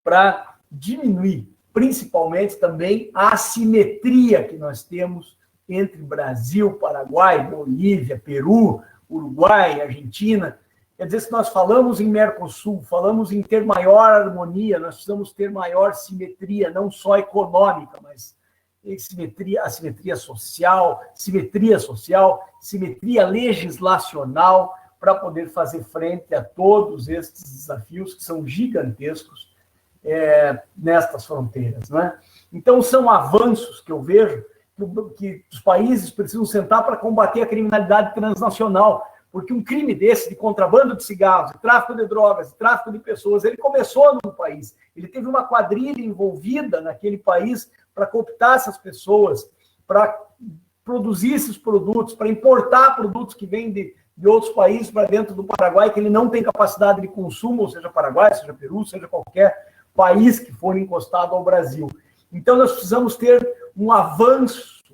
para diminuir, principalmente também, a assimetria que nós temos entre Brasil, Paraguai, Bolívia, Peru, Uruguai, Argentina. Quer dizer, se nós falamos em Mercosul, falamos em ter maior harmonia, nós precisamos ter maior simetria, não só econômica, mas simetria social, simetria legislacional, para poder fazer frente a todos esses desafios que são gigantescos nestas fronteiras, né? Então, são avanços que eu vejo que os países precisam sentar para combater a criminalidade transnacional, porque um crime desse, de contrabando de cigarros, de tráfico de drogas, de tráfico de pessoas, ele começou no país, ele teve uma quadrilha envolvida naquele país para cooptar essas pessoas, para produzir esses produtos, para importar produtos que vêm de outros países para dentro do Paraguai, que ele não tem capacidade de consumo, ou seja, Paraguai, seja Peru, seja qualquer país que for encostado ao Brasil. Então, nós precisamos ter um avanço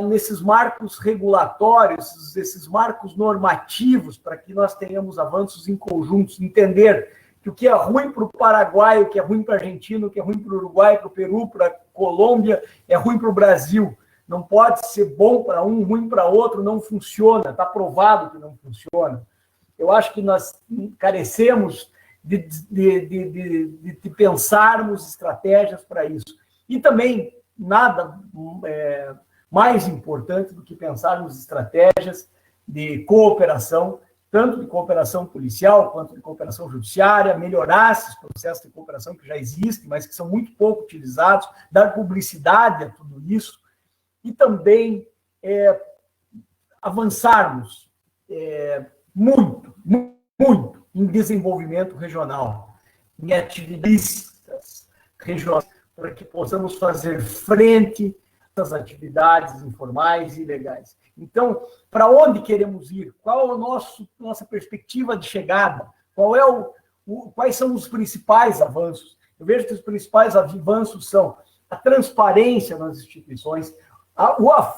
nesses marcos regulatórios, esses marcos normativos, para que nós tenhamos avanços em conjuntos, entender que o que é ruim para o Paraguai, o que é ruim para a Argentina, o que é ruim para o Uruguai, para o Peru, para a Colômbia, é ruim para o Brasil. Não pode ser bom para um, ruim para outro, não funciona, está provado que não funciona. Eu acho que nós carecemos de pensarmos estratégias para isso. E também, nada mais importante do que pensarmos estratégias de cooperação, tanto de cooperação policial quanto de cooperação judiciária, melhorar esses processos de cooperação que já existem, mas que são muito pouco utilizados, dar publicidade a tudo isso, e também avançarmos muito em desenvolvimento regional, em atividades regionais, para que possamos fazer frente às atividades informais e ilegais. Então, para onde queremos ir? Qual é a nossa perspectiva de chegada? Quais são os principais avanços? Eu vejo que os principais avanços são a transparência nas instituições,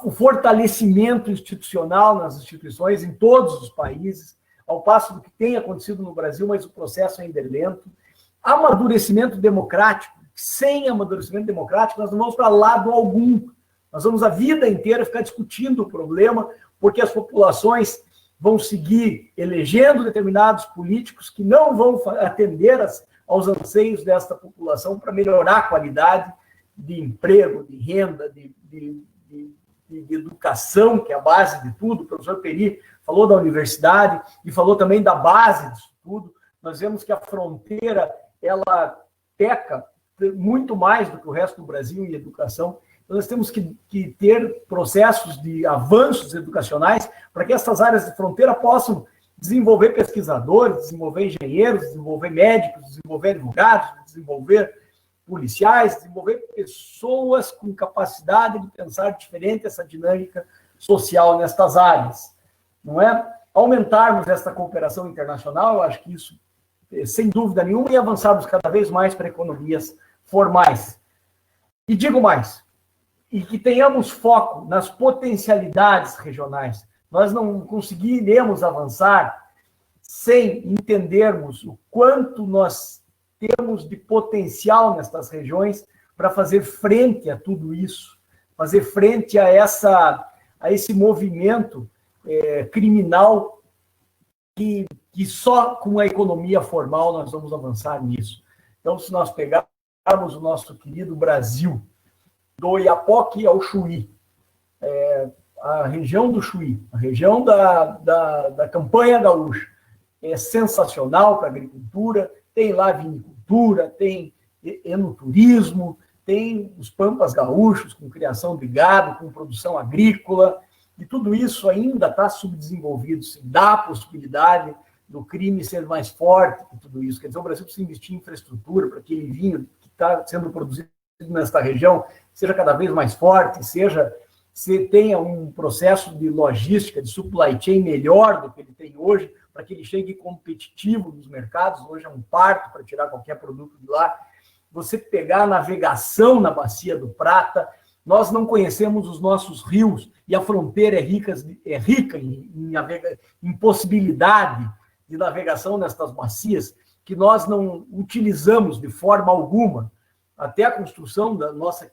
o fortalecimento institucional nas instituições em todos os países, ao passo do que tem acontecido no Brasil, mas o processo ainda é lento. Amadurecimento democrático. Sem amadurecimento democrático, nós não vamos para lado algum. Nós vamos a vida inteira ficar discutindo o problema, porque as populações vão seguir elegendo determinados políticos que não vão atender aos anseios desta população para melhorar a qualidade de emprego, de renda, de educação, que é a base de tudo. O professor Peri falou da universidade e falou também da base disso tudo. Nós vemos que a fronteira, ela peca muito mais do que o resto do Brasil em educação. Então, nós temos que ter processos de avanços educacionais para que essas áreas de fronteira possam desenvolver pesquisadores, desenvolver engenheiros, desenvolver médicos, desenvolver advogados, desenvolver policiais, desenvolver pessoas com capacidade de pensar diferente essa dinâmica social nestas áreas. Não é? Aumentarmos essa cooperação internacional, eu acho que isso, sem dúvida nenhuma, e avançarmos cada vez mais para economias formais. E digo mais, e que tenhamos foco nas potencialidades regionais. Nós não conseguiremos avançar sem entendermos o quanto nós temos de potencial nestas regiões para fazer frente a tudo isso, fazer frente a esse movimento criminal que só com a economia formal nós vamos avançar nisso. Então, se nós pegarmos o nosso querido Brasil, do Oiapoque ao Chuí, a região do Chuí, a região da Campanha Gaúcha, é sensacional para a agricultura, tem lá vinicultura, tem enoturismo, tem os pampas gaúchos com criação de gado, com produção agrícola, e tudo isso ainda está subdesenvolvido, se dá a possibilidade do crime ser mais forte que tudo isso. Quer dizer, o Brasil precisa investir em infraestrutura para que aquele vinho que está sendo produzido nesta região seja cada vez mais forte, se tenha um processo de logística, de supply chain melhor do que ele tem hoje, para que ele chegue competitivo nos mercados. Hoje é um parto para tirar qualquer produto de lá. Você pegar a navegação na Bacia do Prata, nós não conhecemos os nossos rios, e a fronteira é rica em possibilidade de navegação nestas bacias, que nós não utilizamos de forma alguma. Até a construção da nossa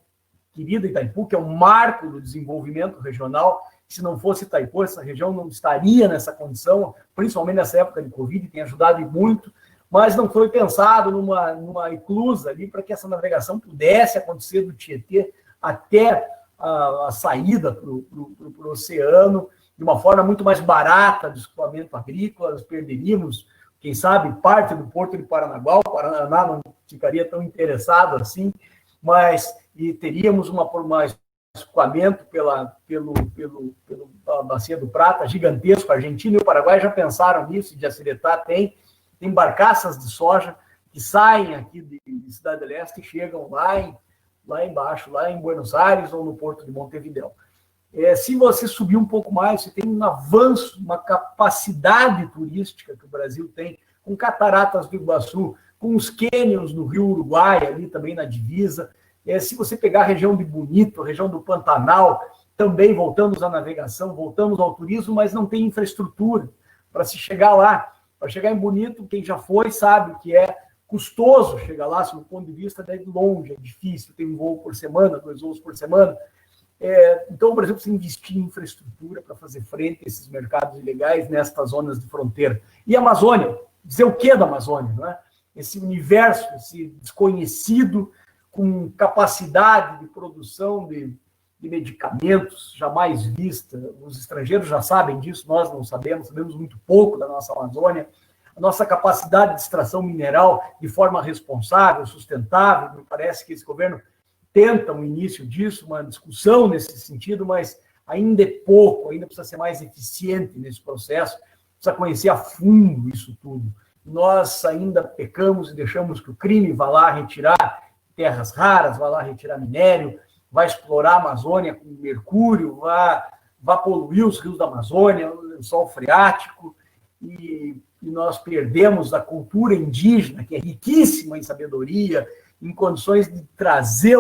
querida Itaipu, que é um marco do desenvolvimento regional. Se não fosse Itaipu, essa região não estaria nessa condição, principalmente nessa época de Covid, tem ajudado muito, mas não foi pensado numa eclusa ali para que essa navegação pudesse acontecer do Tietê até a saída para o oceano, de uma forma muito mais barata de escoamento agrícola. Nós perderíamos, quem sabe, parte do Porto de Paranaguá. O Paraná não ficaria tão interessado assim, mas teríamos um escoamento pela Bacia do Prata gigantesco. A Argentina e o Paraguai já pensaram nisso, de Jaciretá tem barcaças de soja que saem aqui de Cidade do Leste e chegam lá embaixo, lá em Buenos Aires ou no Porto de Montevidéu. Se você subir um pouco mais, você tem um avanço, uma capacidade turística que o Brasil tem, com cataratas do Iguaçu, com os cânions no Rio Uruguai, ali também na divisa. Se você pegar a região de Bonito, a região do Pantanal, também voltamos à navegação, voltamos ao turismo, mas não tem infraestrutura para se chegar lá. Para chegar em Bonito, quem já foi sabe que é custoso chegar lá, sob o ponto de vista é longe, é difícil, tem um voo por semana, 2 voos por semana. Então, o Brasil precisa investir em infraestrutura para fazer frente a esses mercados ilegais nestas zonas de fronteira. E a Amazônia, dizer o que da Amazônia, não é? Esse universo, esse desconhecido, com capacidade de produção de medicamentos jamais vista. Os estrangeiros já sabem disso, nós não sabemos muito pouco da nossa Amazônia. A nossa capacidade de extração mineral de forma responsável, sustentável, me parece que esse governo tenta um início disso, uma discussão nesse sentido, mas ainda é pouco, ainda precisa ser mais eficiente nesse processo, precisa conhecer a fundo isso tudo. Nós ainda pecamos e deixamos que o crime vá lá retirar terras raras, vá lá retirar minério, vai explorar a Amazônia com mercúrio, vai poluir os rios da Amazônia, o lençol freático, e nós perdemos a cultura indígena, que é riquíssima em sabedoria, em condições de trazer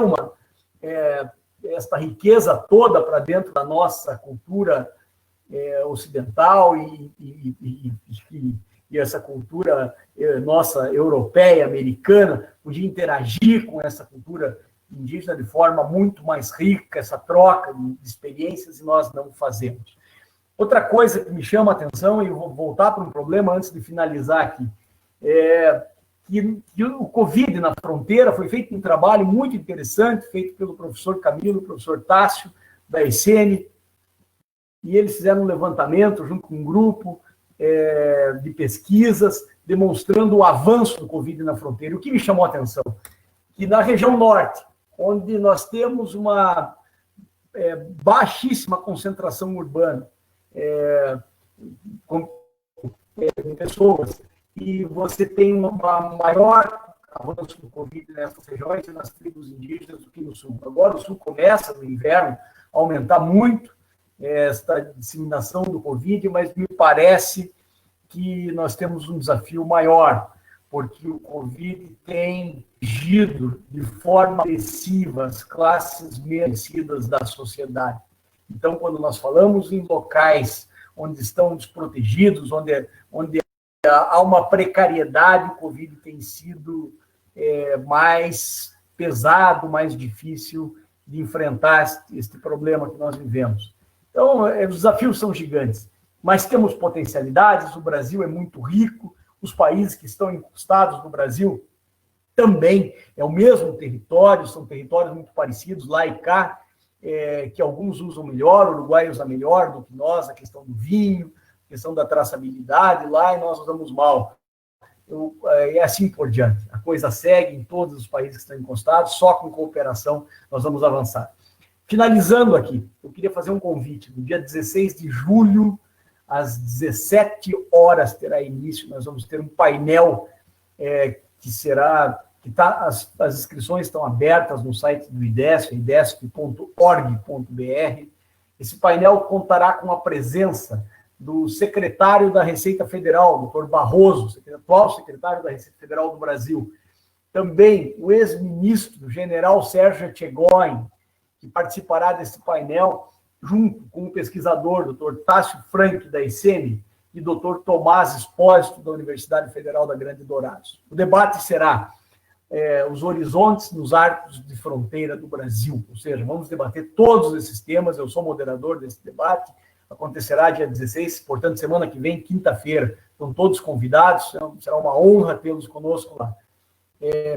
esta riqueza toda para dentro da nossa cultura ocidental e essa cultura nossa europeia, americana, podia interagir com essa cultura indígena de forma muito mais rica, essa troca de experiências, e nós não fazemos. Outra coisa que me chama a atenção, e eu vou voltar para um problema antes de finalizar aqui, que o Covid na fronteira foi feito um trabalho muito interessante, feito pelo professor Camilo, professor Tássio, da ECN, e eles fizeram um levantamento junto com um grupo de pesquisas, demonstrando o avanço do Covid na fronteira. E o que me chamou a atenção? Que na região norte, onde nós temos uma baixíssima concentração urbana de pessoas, e você tem uma maior avanço do Covid nessas regiões e nas tribos indígenas do que no sul. Agora o sul começa, no inverno, a aumentar muito esta disseminação do Covid, mas me parece que nós temos um desafio maior, porque o Covid tem agido de forma agressiva as classes merecidas da sociedade. Então, quando nós falamos em locais onde estão desprotegidos, onde há uma precariedade, o Covid tem sido mais pesado, mais difícil de enfrentar este problema que nós vivemos. Então, os desafios são gigantes, mas temos potencialidades, o Brasil é muito rico, os países que estão encostados no Brasil também é o mesmo território, são territórios muito parecidos, lá e cá, que alguns usam melhor, o Uruguai usa melhor do que nós, a questão do vinho, a questão da traçabilidade, lá e nós usamos mal. É assim por diante. A coisa segue em todos os países que estão encostados, só com cooperação nós vamos avançar. Finalizando aqui, eu queria fazer um convite. No dia 16 de julho, às 17 horas, terá início, nós vamos ter um painel as inscrições estão abertas no site do IDESP, idesp.org.br. Esse painel contará com a presença do secretário da Receita Federal, Dr. Barroso, atual secretário da Receita Federal do Brasil. Também o ex-ministro, general Sérgio Etchegóin, que participará desse painel, junto com o pesquisador, Dr. Tássio Frank, da ICM, e Dr. Tomás Espósito, da Universidade Federal da Grande Dourados. O debate será os horizontes nos arcos de fronteira do Brasil, ou seja, vamos debater todos esses temas, eu sou moderador desse debate, acontecerá dia 16, portanto, semana que vem, quinta-feira, estão todos convidados, será uma honra tê-los conosco lá.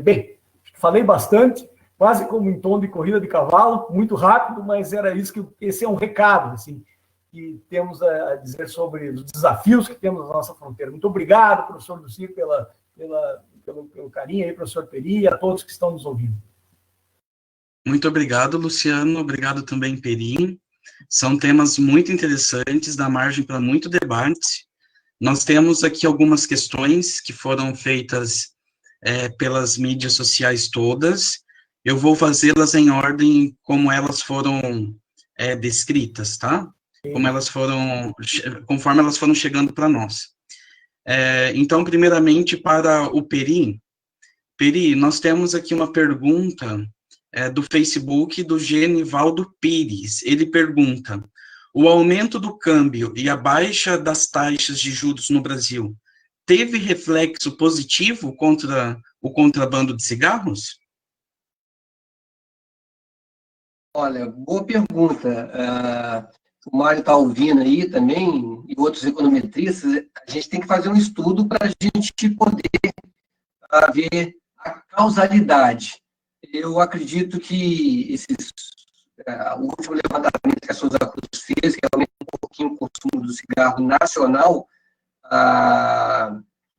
Bem, falei bastante, quase como em tom de corrida de cavalo, muito rápido, mas era isso esse é um recado, assim, que temos a dizer sobre os desafios que temos na nossa fronteira. Muito obrigado, professor Luci, pelo carinho aí, professor Peri, e a todos que estão nos ouvindo. Muito obrigado, Luciano, obrigado também, Peri. São temas muito interessantes, dá margem para muito debate. Nós temos aqui algumas questões que foram feitas pelas mídias sociais todas. Eu vou fazê-las em ordem como elas foram descritas, tá? Conforme elas foram chegando para nós. Então, primeiramente, para o Peri. Peri, nós temos aqui uma pergunta do Facebook, do Genivaldo Pires. Ele pergunta: o aumento do câmbio e a baixa das taxas de juros no Brasil teve reflexo positivo contra o contrabando de cigarros? Olha, boa pergunta. O Mário está ouvindo aí também, e outros econometristas. A gente tem que fazer um estudo para a gente poder ver a causalidade. Eu acredito que o último levantamento que a Souza Cruz fez, que aumentou um pouquinho o consumo do cigarro nacional,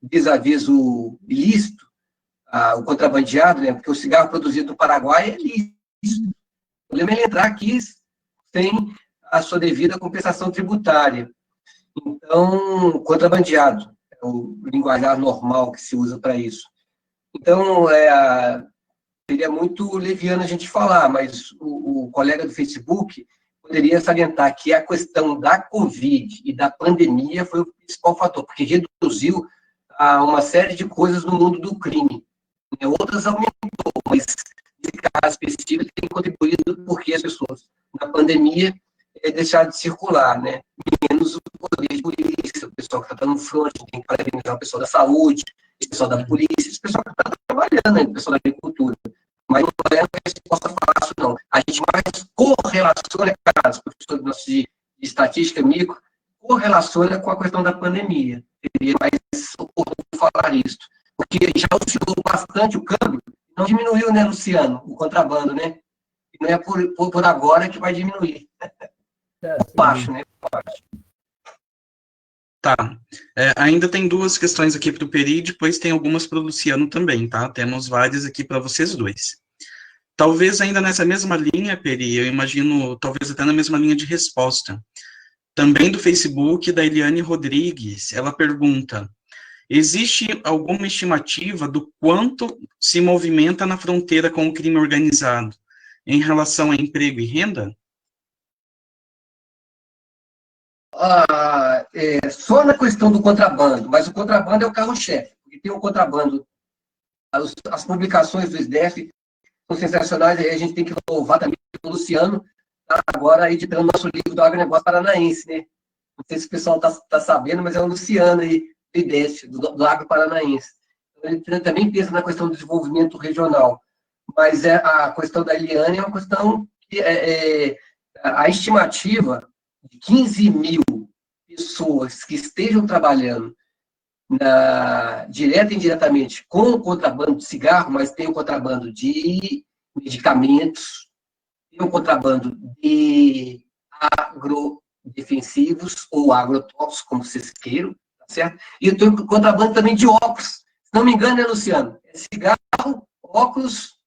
vis-à-vis o ilícito, o contrabandeado, né? Porque o cigarro produzido no Paraguai é ilícito. O problema é ele entrar aqui sem a sua devida compensação tributária. Então, contrabandeado é o linguajar normal que se usa para isso. Então, seria muito leviano a gente falar, mas o colega do Facebook poderia salientar que a questão da Covid e da pandemia foi o principal fator, porque reduziu uma série de coisas no mundo do crime. Outras aumentou, mas nesse caso específico tem contribuído porque as pessoas, na pandemia, deixaram de circular, né? Menos o poder de polícia, o pessoal que está no front, tem que parabenizar o pessoal da saúde, o pessoal da polícia, o pessoal que está trabalhando, né? O pessoal da agricultura. Mas não é uma resposta fácil, não. A gente mais correlaciona, cara, os professores nossos de estatística micro, correlaciona com a questão da pandemia. Seria mais oportuno falar isso. Porque já oscilou bastante o câmbio, não diminuiu, né, Luciano, o contrabando, né? E não é por agora que vai diminuir. Baixo, né? Baixo. Tá. Ainda tem duas questões aqui para o Peri, depois tem algumas para o Luciano também, tá? Temos várias aqui para vocês dois. Talvez ainda nessa mesma linha, Peri, eu imagino, talvez até na mesma linha de resposta. Também do Facebook, da Eliane Rodrigues, ela pergunta: existe alguma estimativa do quanto se movimenta na fronteira com o crime organizado em relação a emprego e renda? Só na questão do contrabando, mas o contrabando é o carro-chefe, porque tem o contrabando, as publicações do SDF são sensacionais, aí a gente tem que louvar também o Luciano, tá agora editando nosso livro do agronegócio paranaense, né? Não sei se o pessoal está sabendo, mas é o Luciano aí, do agro paranaense. Ele também pensa na questão do desenvolvimento regional, mas a questão da Eliane é uma questão que a estimativa de 15 mil pessoas que estejam trabalhando direta e indiretamente com o contrabando de cigarro, mas tem o contrabando de medicamentos, tem o contrabando de agrodefensivos ou agrotóxicos, como vocês queiram, tá certo? E tem o contrabando também de óculos. Se não me engano, né, Luciano? É cigarro, óculos,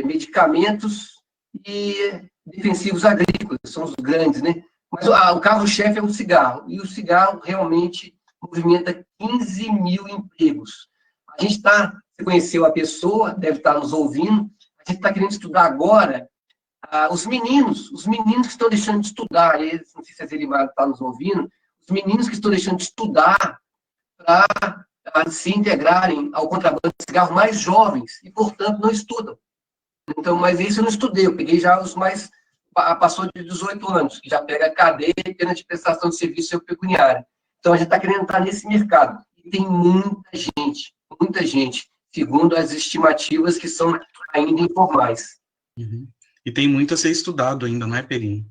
medicamentos e defensivos agrícolas, são os grandes, né? Mas o carro-chefe é o cigarro, e o cigarro realmente movimenta 15 mil empregos. A gente você conheceu a pessoa, deve estar nos ouvindo, a gente está querendo estudar agora os meninos que estão deixando de estudar, eles, não sei se a Zelimar está nos ouvindo, os meninos que estão deixando de estudar para se integrarem ao contrabando de cigarro, mais jovens, e, portanto, não estudam. Então, mas isso eu não estudei, eu peguei já os mais, passou de 18 anos, que já pega cadeia e pena de prestação de serviço pecuniária. Então, a gente está querendo entrar nesse mercado. E tem muita gente, segundo as estimativas que são ainda informais. Uhum. E tem muito a ser estudado ainda, não é, Peri?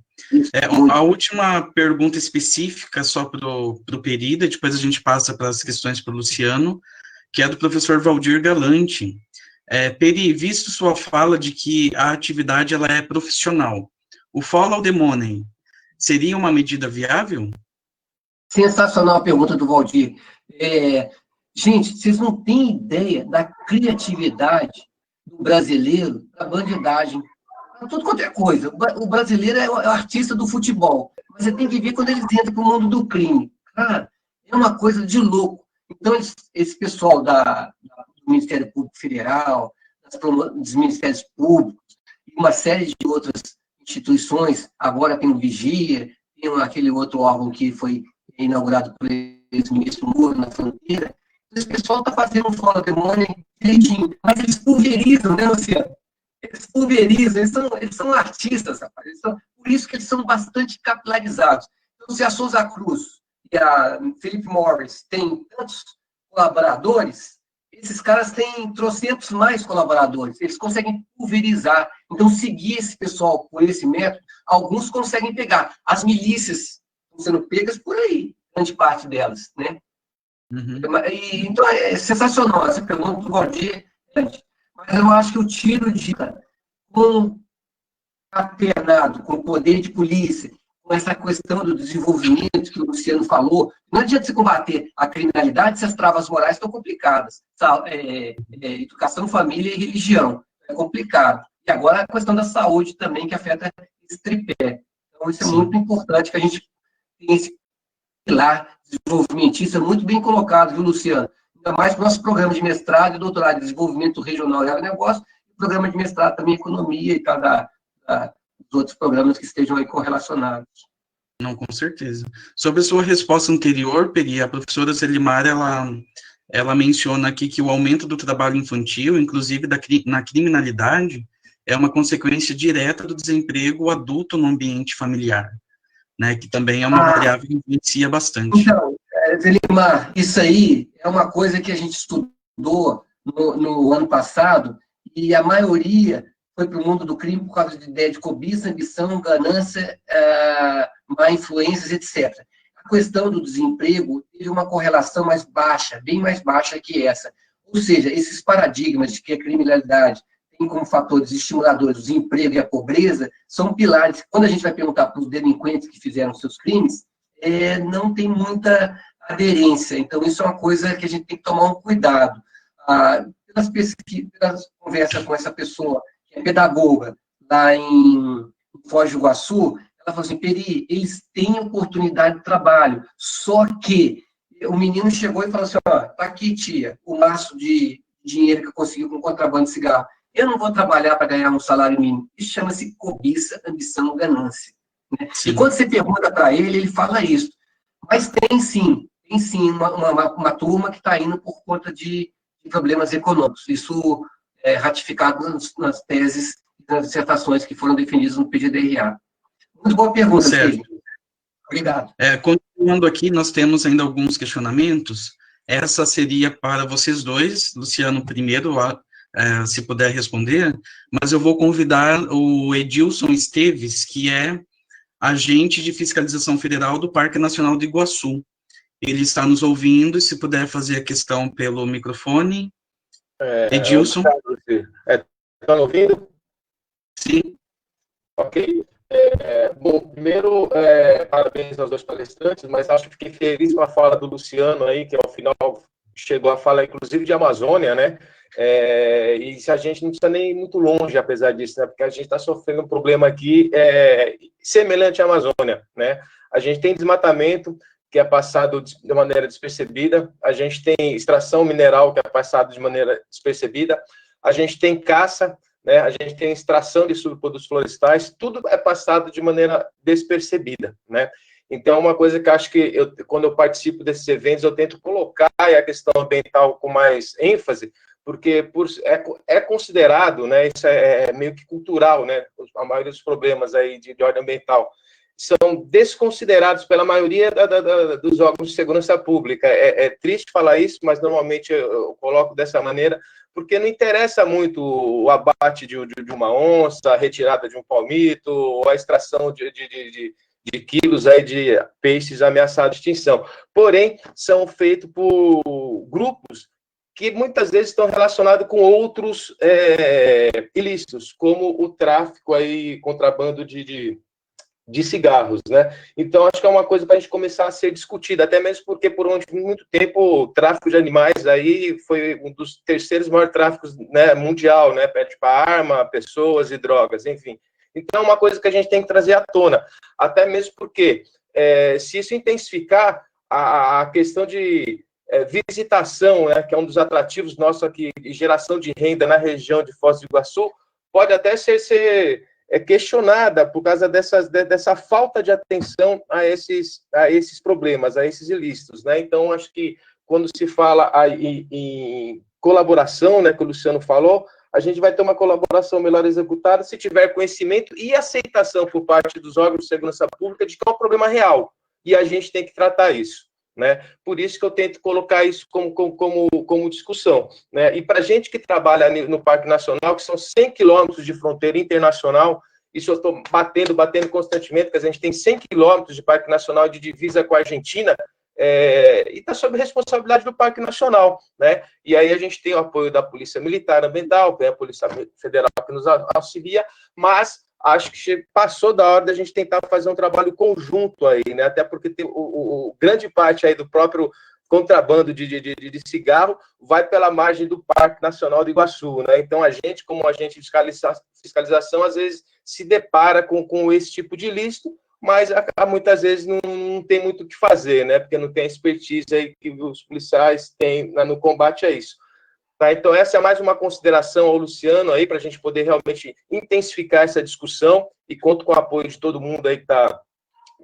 A última pergunta específica, só para o Peri, depois a gente passa para as questões para o Luciano, que é do professor Valdir Galante. Peri, visto sua fala de que a atividade ela é profissional, o follow the money seria uma medida viável? Sensacional a pergunta do Valdir. Gente, vocês não têm ideia da criatividade do brasileiro, da bandidagem, tudo quanto é coisa. O brasileiro é o artista do futebol, mas você tem que ver quando eles entram para o mundo do crime. Cara, é uma coisa de louco. Então, esse pessoal do Ministério Público Federal, dos Ministérios Públicos, e uma série de outras instituições, agora tem o Vigia, tem aquele outro órgão que foi inaugurado pelo ex-ministro Moro na fronteira, Esse pessoal está fazendo um follow the money direitinho, mas eles pulverizam, né, Luciano? Eles pulverizam, eles são artistas, rapaz. Por isso que eles são bastante capilarizados. Então, se a Souza Cruz e a Philip Morris têm tantos colaboradores, esses caras têm trocentos mais colaboradores. Eles conseguem pulverizar. Então, seguir esse pessoal por esse método, alguns conseguem pegar. As milícias estão sendo pegas por aí, grande parte delas, né? Uhum. Então, é sensacional essa pergunta do Valdir, mas eu acho que o tiro de com alternado com o poder de polícia, com essa questão do desenvolvimento que o Luciano falou, não adianta você combater a criminalidade se as travas morais estão complicadas. Educação, família e religião. É complicado. E agora a questão da saúde também, que afeta esse tripé. Então, isso é muito importante que a gente tenha esse pilar desenvolvimentista muito bem colocado, viu, Luciano? Ainda mais para o nosso programa de mestrado e doutorado de desenvolvimento regional e agronegócio, e programa de mestrado também economia e tal, os outros programas que estejam aí correlacionados. Não, com certeza. Sobre a sua resposta anterior, Peri, a professora Zelimar, ela menciona aqui que o aumento do trabalho infantil, inclusive na criminalidade, é uma consequência direta do desemprego adulto no ambiente familiar, né, que também é uma variável que influencia bastante. Então, Zelimar, isso aí é uma coisa que a gente estudou no ano passado, e a maioria foi para o mundo do crime por causa de ideia de cobiça, ambição, ganância, má influências, etc. A questão do desemprego teve uma correlação mais baixa, bem mais baixa que essa. Ou seja, esses paradigmas de que a criminalidade tem como fatores estimuladores o desemprego e a pobreza, são pilares. Quando a gente vai perguntar para os delinquentes que fizeram seus crimes, não tem muita aderência. Então, isso é uma coisa que a gente tem que tomar um cuidado. Pelas conversas com essa pessoa, que é pedagoga, lá em Foz do Iguaçu, ela falou assim, Peri, eles têm oportunidade de trabalho, só que o menino chegou e falou assim, ó, tá aqui, tia, o maço de dinheiro que eu consegui com contrabando de cigarro. Eu não vou trabalhar para ganhar um salário mínimo. Isso chama-se cobiça, ambição, ganância. Né? E quando você pergunta para ele, ele fala isso. Mas tem sim uma turma que está indo por conta de problemas econômicos. Isso é ratificado nas teses e nas dissertações que foram definidas no PGDRA. Muito boa pergunta, Pedro. Obrigado. Continuando aqui, nós temos ainda alguns questionamentos. Essa seria para vocês dois, Luciano primeiro, se puder responder, mas eu vou convidar o Edilson Esteves, que é agente de fiscalização federal do Parque Nacional do Iguaçu. Ele está nos ouvindo, e se puder fazer a questão pelo microfone. Edilson. Está me ouvindo? Sim. Ok. Bom, primeiro, parabéns aos dois palestrantes, mas acho que fiquei feliz com a fala do Luciano aí, que ao final chegou a falar, inclusive, de Amazônia, né? E se a gente não precisa nem ir muito longe, apesar disso, né? Porque a gente está sofrendo um problema aqui semelhante à Amazônia, né? A gente tem desmatamento, que é passado de maneira despercebida, a gente tem extração mineral, que é passado de maneira despercebida, a gente tem caça, né? A gente tem extração de subprodutos florestais, tudo é passado de maneira despercebida, né? Então, é uma coisa que acho que, quando eu participo desses eventos, eu tento colocar a questão ambiental com mais ênfase, porque é considerado, né, isso é meio que cultural, né, a maioria dos problemas aí de ordem ambiental são desconsiderados pela maioria dos órgãos de segurança pública. É triste falar isso, mas normalmente eu coloco dessa maneira, porque não interessa muito o abate de uma onça, a retirada de um palmito, ou a extração de quilos aí de peixes ameaçados de extinção. Porém, são feitos por grupos que muitas vezes estão relacionados com outros ilícitos, como o tráfico aí, contrabando de cigarros, né? Então, acho que é uma coisa para a gente começar a ser discutida, até mesmo porque, por muito tempo, o tráfico de animais aí foi um dos terceiros maiores tráficos, né, mundial, né? Perde para arma, pessoas e drogas, enfim. Então, é uma coisa que a gente tem que trazer à tona, até mesmo porque, se isso intensificar, a questão de visitação, né, que é um dos atrativos nossos aqui, de geração de renda na região de Foz do Iguaçu, pode até ser questionada por causa dessa falta de atenção a esses problemas, a esses ilícitos, né? Então, acho que quando se fala em colaboração, né, que o Luciano falou, a gente vai ter uma colaboração melhor executada se tiver conhecimento e aceitação por parte dos órgãos de segurança pública de que é um problema real, e a gente tem que tratar isso, né? Por isso que eu tento colocar isso como discussão, né? E para a gente que trabalha no Parque Nacional, que são 100 quilômetros de fronteira internacional, isso eu estou batendo constantemente, porque a gente tem 100 quilômetros de Parque Nacional de divisa com a Argentina, e está sob responsabilidade do Parque Nacional, né? E aí a gente tem o apoio da Polícia Militar Ambiental, tem a Polícia Federal que nos auxilia, mas acho que passou da hora da gente tentar fazer um trabalho conjunto aí, né? Até porque tem grande parte aí do próprio contrabando de cigarro vai pela margem do Parque Nacional do Iguaçu, né? Então a gente, como agente de fiscalização, às vezes se depara com esse tipo de ilícito, mas muitas vezes não tem muito o que fazer, né? Porque não tem a expertise aí que os policiais têm no combate a isso. Tá? Então, essa é mais uma consideração ao Luciano aí, para a gente poder realmente intensificar essa discussão, e conto com o apoio de todo mundo aí que está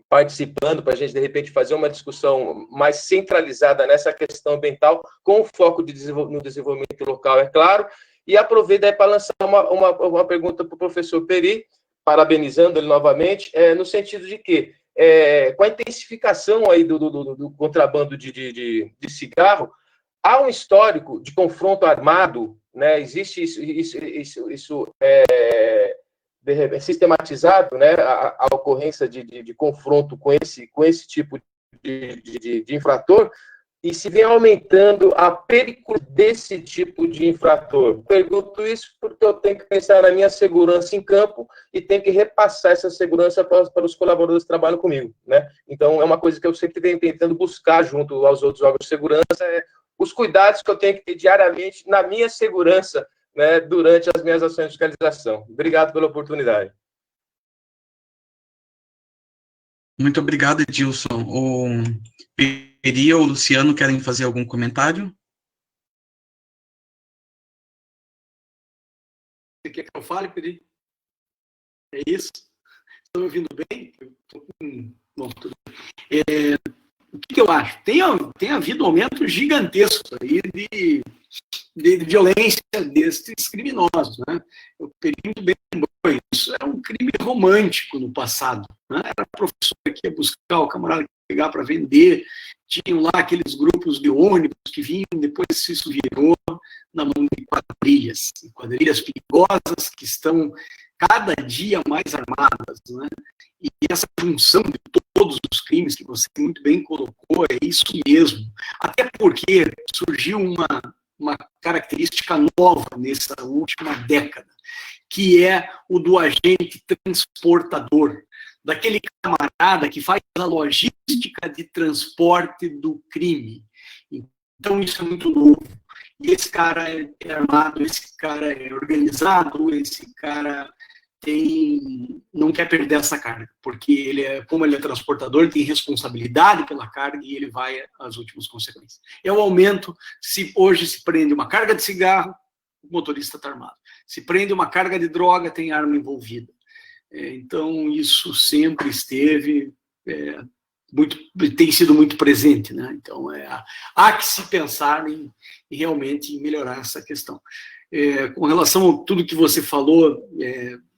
participando, para a gente, de repente, fazer uma discussão mais centralizada nessa questão ambiental, com foco no desenvolvimento local, é claro. E aproveito aí para lançar uma pergunta para o professor Peri, parabenizando ele novamente, no sentido de que, com a intensificação aí do contrabando de cigarro, há um histórico de confronto armado, né? Existe isso sistematizado, né? A ocorrência de confronto com esse tipo de infrator, e se vem aumentando a periculosidade desse tipo de infrator. Pergunto isso porque eu tenho que pensar na minha segurança em campo e tenho que repassar essa segurança para os colaboradores que trabalham comigo, né? Então, é uma coisa que eu sempre venho tentando buscar junto aos outros órgãos de segurança, os cuidados que eu tenho que ter diariamente na minha segurança, né, durante as minhas ações de fiscalização. Obrigado pela oportunidade. Muito obrigado, Edilson. O Peri ou o Luciano querem fazer algum comentário? Você quer que eu fale, Peri? É isso? Estão me ouvindo bem? Bom, tudo bem. O que eu acho? Tem havido um aumento gigantesco aí de violência desses criminosos, né? O Peri muito bem lembrou isso. Era um crime romântico no passado, né? Era professor que ia buscar o camarada que ia pegar para vender, tinham lá aqueles grupos de ônibus que vinham, depois isso virou na mão de quadrilhas perigosas que estão cada dia mais armadas, né? E essa junção de todos os crimes que você muito bem colocou, é isso mesmo. Até porque surgiu uma característica nova nessa última década, que é o do agente transportador, daquele camarada que faz a logística de transporte do crime. Então, isso é muito novo. E esse cara é armado, esse cara é organizado, esse cara não quer perder essa carga, porque como ele é transportador, ele tem responsabilidade pela carga e ele vai às últimas consequências. É o aumento, hoje se prende uma carga de cigarro, o motorista está armado. Se prende uma carga de droga, tem arma envolvida. Então, isso sempre esteve, tem sido muito presente, né? Então, há que se pensar em realmente melhorar essa questão. Com relação a tudo que você falou,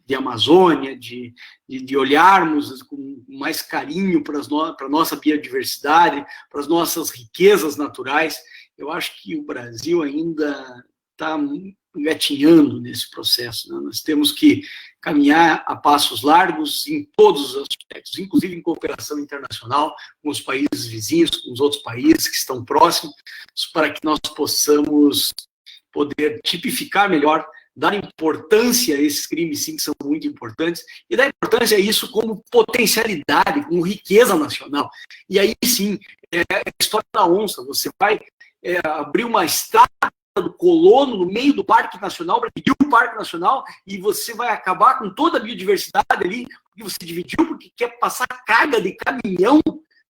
de Amazônia, de olharmos com mais carinho para a nossa biodiversidade, para as nossas riquezas naturais, eu acho que o Brasil ainda está engatinhando nesse processo, né? Nós temos que caminhar a passos largos em todos os aspectos, inclusive em cooperação internacional com os países vizinhos, com os outros países que estão próximos, para que nós possamos poder tipificar melhor, dar importância a esses crimes, sim, que são muito importantes, e dar importância a isso como potencialidade, como riqueza nacional. E aí, sim, a história da onça, você vai abrir uma estrada do colono no meio do Parque Nacional, para dividir o Parque Nacional, e você vai acabar com toda a biodiversidade ali, porque você dividiu, porque quer passar carga de caminhão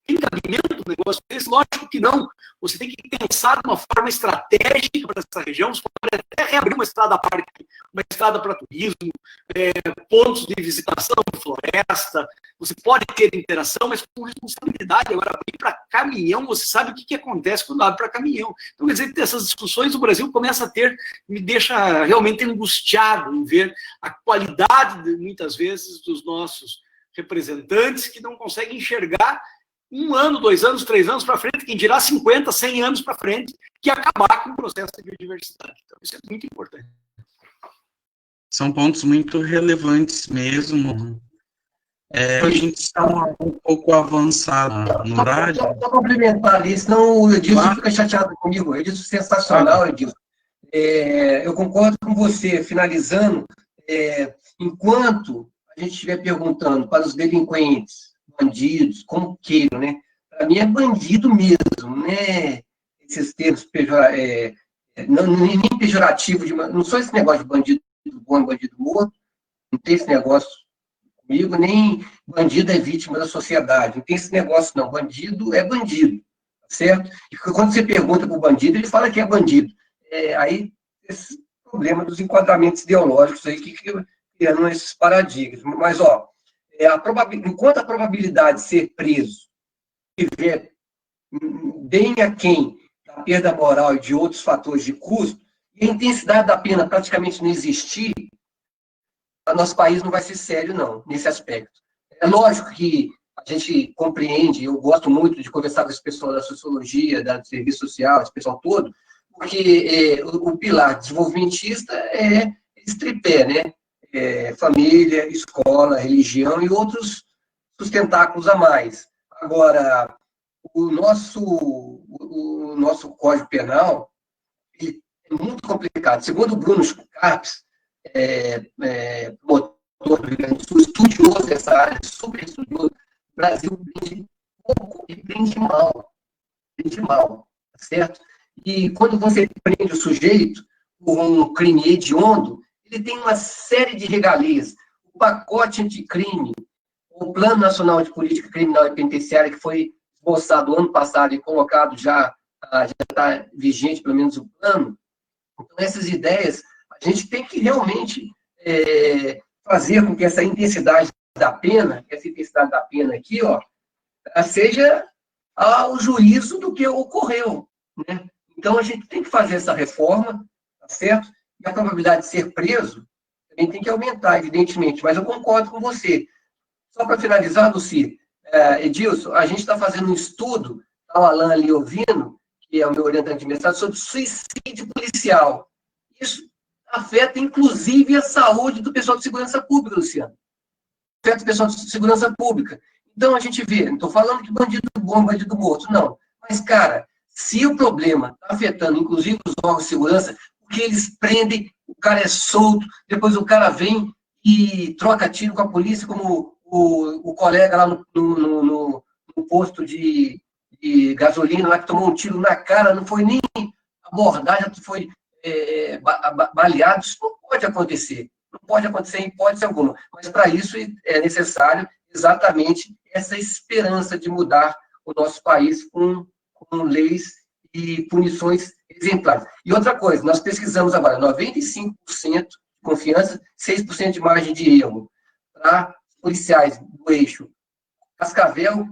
Tem cabimento um negócio desse? Lógico que não. Você tem que pensar de uma forma estratégica para essa região. Você pode até reabrir uma estrada parque, uma estrada para turismo, pontos de visitação, floresta. Você pode ter interação, mas com responsabilidade. Agora, abrir para caminhão, você sabe o que acontece quando abre para caminhão. Então, quer dizer, que essas discussões o Brasil começa a ter, me deixa realmente angustiado em ver a qualidade, muitas vezes, dos nossos representantes que não conseguem enxergar 1 ano, 2 anos, 3 anos para frente, quem dirá 50, 100 anos para frente, que acabar com o processo de biodiversidade. Então, isso é muito importante. São pontos muito relevantes mesmo. A gente está um pouco avançado no horário. Só complementar ali, senão o Edilson fica chateado comigo. O Edilson é sensacional, Edilson. Eu concordo com você, finalizando, enquanto a gente estiver perguntando para os delinquentes, bandidos, como queiram, né? Para mim é bandido mesmo, né? Esses termos nem pejorativo, não sou esse negócio de bandido bom e bandido morto, não tem esse negócio comigo, nem bandido é vítima da sociedade, não tem esse negócio não, bandido é bandido, certo? E quando você pergunta para o bandido, ele fala que é bandido. Aí, esse problema dos enquadramentos ideológicos aí que criando esses paradigmas. Mas, enquanto a probabilidade de ser preso estiver bem aquém da perda moral e de outros fatores de custo, e a intensidade da pena praticamente não existir, o nosso país não vai ser sério, não, nesse aspecto. É lógico que a gente compreende, eu gosto muito de conversar com esse pessoal da sociologia, do serviço social, esse pessoal todo, porque o pilar desenvolvimentista é esse tripé, né? Família, escola, religião e outros sustentáculos a mais. Agora, o nosso Código Penal é muito complicado. Segundo o Bruno Carpes, promotor do Rio Grande do Sul, estudioso dessa área, super estudioso, o Brasil prende pouco e prende mal, tá certo? E quando você prende o sujeito por um crime hediondo, ele tem uma série de regalias. O pacote anticrime, o Plano Nacional de Política Criminal e Penitenciária, que foi esboçado ano passado e colocado já está vigente, pelo menos o plano. Então, essas ideias, a gente tem que realmente fazer com que essa intensidade da pena aqui, seja ao juízo do que ocorreu, né? Então, a gente tem que fazer essa reforma, tá certo? E a probabilidade de ser preso também tem que aumentar, evidentemente, mas eu concordo com você. Só para finalizar, Luci, Edilson, a gente está fazendo um estudo, está o Alan ali ouvindo, que é o meu orientante de mestrado, sobre suicídio policial. Isso afeta, inclusive, a saúde do pessoal de segurança pública, Luciano. Afeta o pessoal de segurança pública. Então, a gente vê, não estou falando que bandido bom, bandido morto, não. Mas, cara, se o problema está afetando, inclusive, os órgãos de segurança, porque eles prendem, o cara é solto, depois o cara vem e troca tiro com a polícia, como o colega lá no posto de gasolina, lá que tomou um tiro na cara, não foi nem abordagem, foi baleado. Isso não pode acontecer. Não pode acontecer em hipótese alguma. Mas, para isso, é necessário exatamente essa esperança de mudar o nosso país com leis e punições exemplares. E outra coisa, nós pesquisamos agora 95% de confiança, 6% de margem de erro para policiais do eixo Cascavel,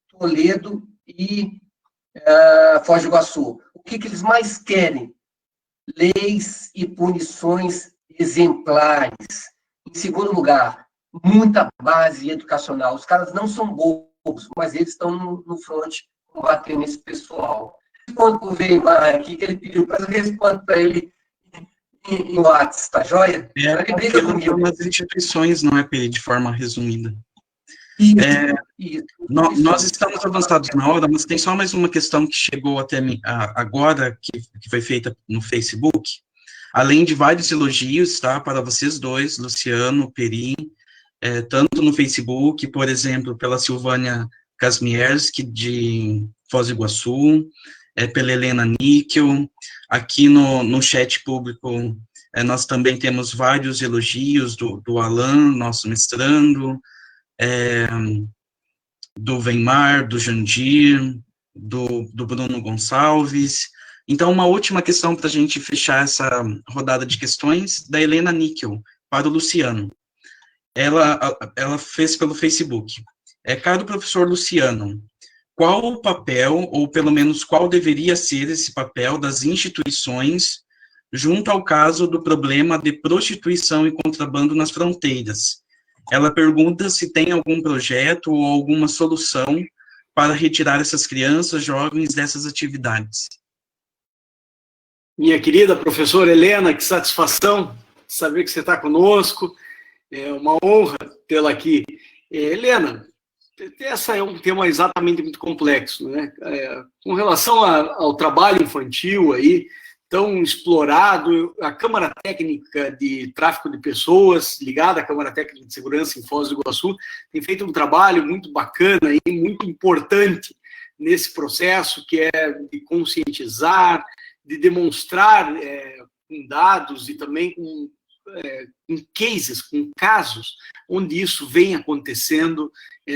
Toledo e Foz do Iguaçu. O que eles mais querem? Leis e punições exemplares. Em segundo lugar, muita base educacional. Os caras não são bobos, mas eles estão no front combatendo esse pessoal. Quando veio aqui, que ele pediu para eu responder para ele em WhatsApp, tá joia? Nas instituições, não é, Peri, de forma resumida. Isso. Nós estamos avançados na hora, mas tem só mais uma questão que chegou até mim agora, que foi feita no Facebook, além de vários elogios, tá, para vocês dois, Luciano, Peri, tanto no Facebook, por exemplo, pela Silvânia Kasmierski, de Foz do Iguaçu, pela Helena Níquel, aqui no chat público, nós também temos vários elogios do Alan, nosso mestrando, do Weimar, do Jandir, do Bruno Gonçalves. Então, uma última questão para a gente fechar essa rodada de questões, da Helena Níquel, para o Luciano. Ela fez pelo Facebook. Caro professor Luciano, qual o papel, ou pelo menos qual deveria ser esse papel das instituições junto ao caso do problema de prostituição e contrabando nas fronteiras? Ela pergunta se tem algum projeto ou alguma solução para retirar essas crianças, jovens dessas atividades. Minha querida professora Helena, que satisfação saber que você está conosco. É uma honra tê-la aqui. Helena, esse é um tema exatamente muito complexo, né? Com relação ao trabalho infantil aí, tão explorado, a Câmara Técnica de Tráfico de Pessoas, ligada à Câmara Técnica de Segurança em Foz do Iguaçu, tem feito um trabalho muito bacana e muito importante nesse processo, que é de conscientizar, de demonstrar com dados e também com cases, com casos, onde isso vem acontecendo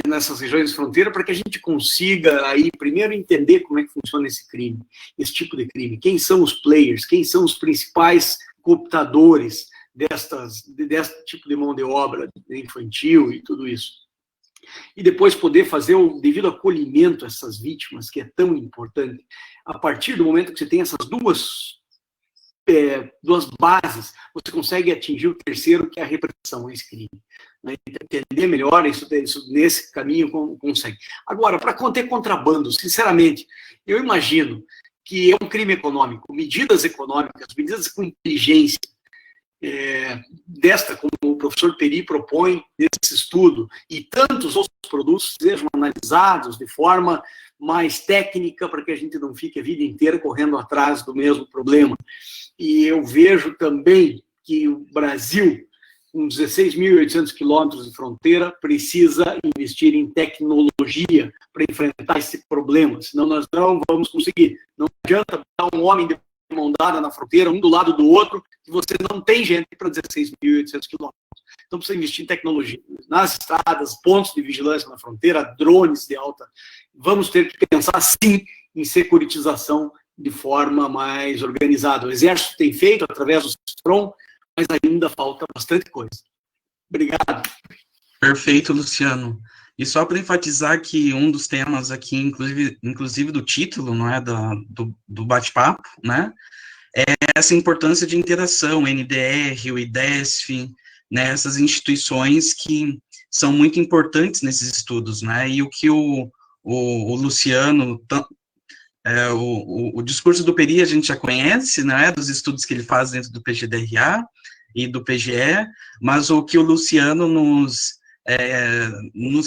nessas regiões de fronteira, para que a gente consiga aí primeiro entender como é que funciona esse crime, esse tipo de crime, quem são os players, quem são os principais cooptadores desse tipo de mão de obra infantil e tudo isso. E depois poder fazer o devido acolhimento a essas vítimas, que é tão importante. A partir do momento que você tem essas duas bases, você consegue atingir o terceiro, que é a repressão a esse crime. Né? Entender melhor isso nesse caminho consegue. Agora, para conter contrabando, sinceramente, eu imagino que é um crime econômico, medidas econômicas, medidas com inteligência, desta, como o professor Peri propõe nesse estudo, e tantos outros produtos sejam analisados de forma mais técnica, para que a gente não fique a vida inteira correndo atrás do mesmo problema. E eu vejo também que o Brasil, com 16.800 quilômetros de fronteira, precisa investir em tecnologia para enfrentar esse problema, senão nós não vamos conseguir. Não adianta botar um homem de mão dada na fronteira, um do lado do outro, que você não tem gente para 16.800 quilômetros. Então precisa investir em tecnologia. Nas estradas, pontos de vigilância na fronteira, drones de alta. Vamos ter que pensar, sim, em securitização de forma mais organizada. O Exército tem feito através do CISFRON, mas ainda falta bastante coisa. Obrigado. Perfeito, Luciano. E só para enfatizar que um dos temas aqui, inclusive do título, não é, do bate-papo, né, é essa importância de interação, NDR, o IDESF, né, essas instituições que são muito importantes nesses estudos, né, e o que o Luciano, o discurso do Peri a gente já conhece, né, dos estudos que ele faz dentro do PGDRA e do PGE, mas o que o Luciano nos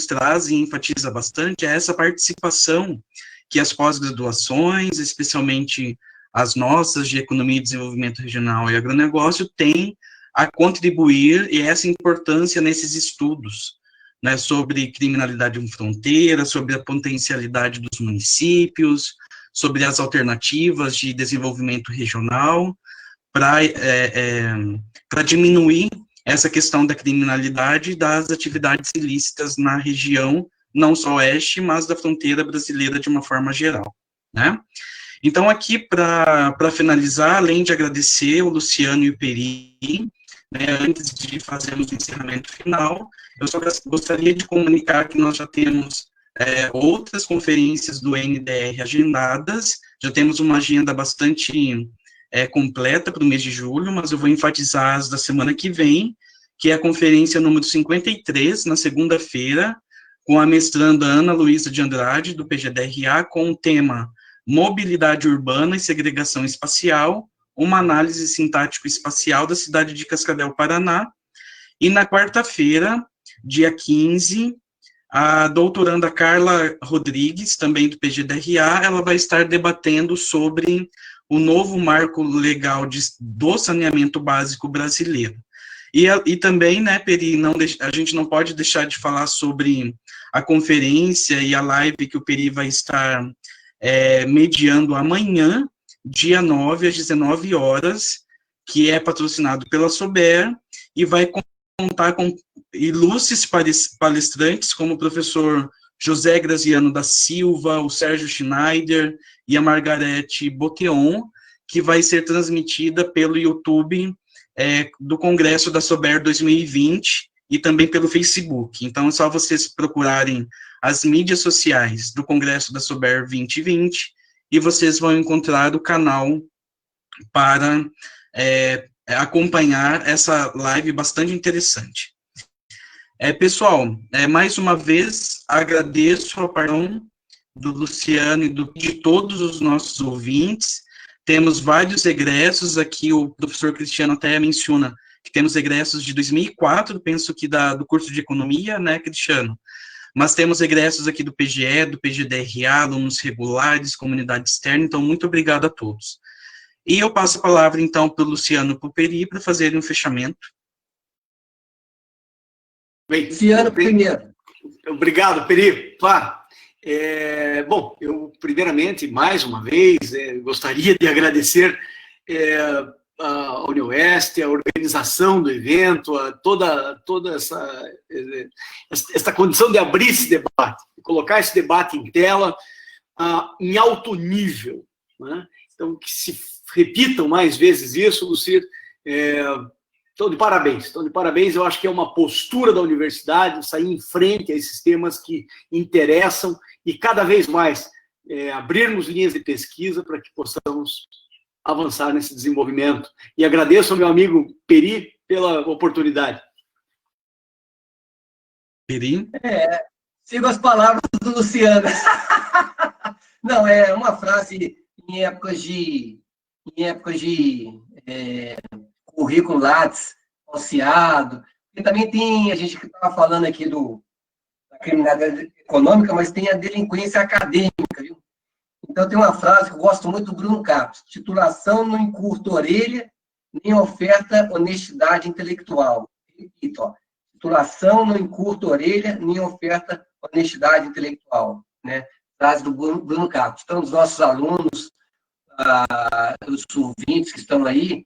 traz e enfatiza bastante é essa participação que as pós-graduações, especialmente as nossas de Economia e Desenvolvimento Regional e Agronegócio, têm a contribuir, e essa importância nesses estudos, né, sobre criminalidade em fronteira, sobre a potencialidade dos municípios, sobre as alternativas de desenvolvimento regional, para diminuir essa questão da criminalidade e das atividades ilícitas na região, não só oeste, mas da fronteira brasileira de uma forma geral, né? Então, aqui, para finalizar, além de agradecer o Luciano e o Peri, né, antes de fazermos o encerramento final, eu só gostaria de comunicar que nós já temos outras conferências do NDR agendadas, já temos uma agenda bastante completa para o mês de julho, mas eu vou enfatizar as da semana que vem, que é a conferência número 53, na segunda-feira, com a mestranda Ana Luísa de Andrade, do PGDRA, com o tema Mobilidade Urbana e Segregação Espacial, uma análise sintático-espacial da cidade de Cascavel, Paraná. E na quarta-feira, dia 15, a doutoranda Carla Rodrigues, também do PGDRA, ela vai estar debatendo sobre o novo marco legal do saneamento básico brasileiro. E também, né, Peri, a gente não pode deixar de falar sobre a conferência e a live que o Peri vai estar mediando amanhã, dia 9, às 19 horas, que é patrocinado pela SOBER, e vai contar com ilustres palestrantes, como o professor José Graziano da Silva, o Sérgio Schneider e a Margarete Boteon, que vai ser transmitida pelo YouTube do Congresso da SOBER 2020 e também pelo Facebook. Então, é só vocês procurarem as mídias sociais do Congresso da SOBER 2020 e vocês vão encontrar o canal para acompanhar essa live bastante interessante. Pessoal, mais uma vez, agradeço a participação do Luciano e de todos os nossos ouvintes. Temos vários egressos aqui, o professor Cristiano até menciona que temos egressos de 2004, penso que do curso de Economia, né, Cristiano? Mas temos egressos aqui do PGE, do PGDRA, alunos regulares, comunidade externa, então muito obrigado a todos. E eu passo a palavra, então, para o Luciano e para o Peri, para fazerem um fechamento. Bem, Luciano primeiro. Obrigado, Peri. Claro. Bom, eu, primeiramente, mais uma vez, gostaria de agradecer a UniOeste, a organização do evento, a toda essa condição de abrir esse debate, de colocar esse debate em tela em alto nível, né? Então, que se repitam mais vezes isso, Luciano. Estou de parabéns. Eu acho que é uma postura da universidade sair em frente a esses temas que interessam e cada vez mais abrirmos linhas de pesquisa para que possamos avançar nesse desenvolvimento. E agradeço ao meu amigo Peri pela oportunidade. Peri? Sigo as palavras do Luciano. Não, é uma frase em épocas de currículo Lattes, falseado, e também tem, a gente que estava falando aqui da criminalidade econômica, mas tem a delinquência acadêmica, viu? Então tem uma frase que eu gosto muito do Bruno Capps: titulação não encurta orelha, nem oferta honestidade intelectual. Repito, ó, titulação não encurta orelha, nem oferta honestidade intelectual, né? Frase do Bruno Capps. Então, os nossos alunos, os ouvintes que estão aí,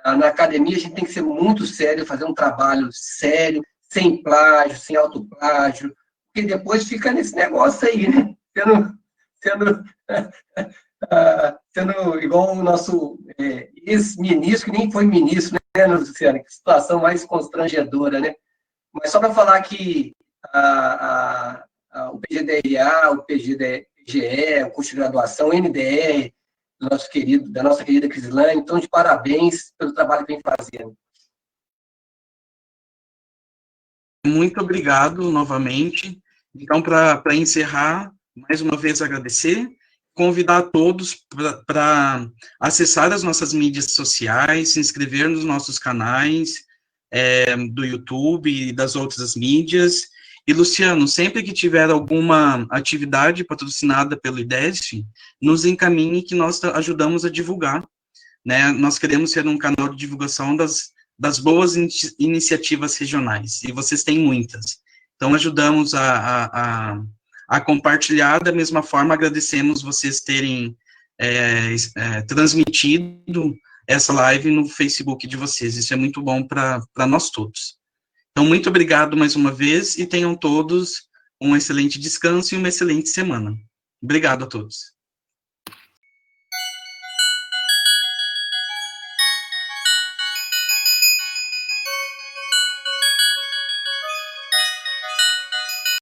na academia a gente tem que ser muito sério, fazer um trabalho sério, sem plágio, sem autoplágio, porque depois fica nesse negócio aí, né? Sendo igual o nosso ex-ministro, que nem foi ministro, né, Luciano? Que situação mais constrangedora, né? Mas só para falar que o PGDRA, o PGE, o curso de graduação, o NDR, da nossa querida Crislane, então, de parabéns pelo trabalho que vem fazendo. Muito obrigado novamente. Então, para encerrar, mais uma vez agradecer, convidar a todos para acessar as nossas mídias sociais, se inscrever nos nossos canais do YouTube e das outras mídias. E, Luciano, sempre que tiver alguma atividade patrocinada pelo IDESF, nos encaminhe que nós ajudamos a divulgar, né? Nós queremos ser um canal de divulgação das boas iniciativas regionais, e vocês têm muitas. Então, ajudamos a compartilhar. Da mesma forma, agradecemos vocês terem transmitido essa live no Facebook de vocês. Isso é muito bom para nós todos. Então, muito obrigado mais uma vez e tenham todos um excelente descanso e uma excelente semana. Obrigado a todos.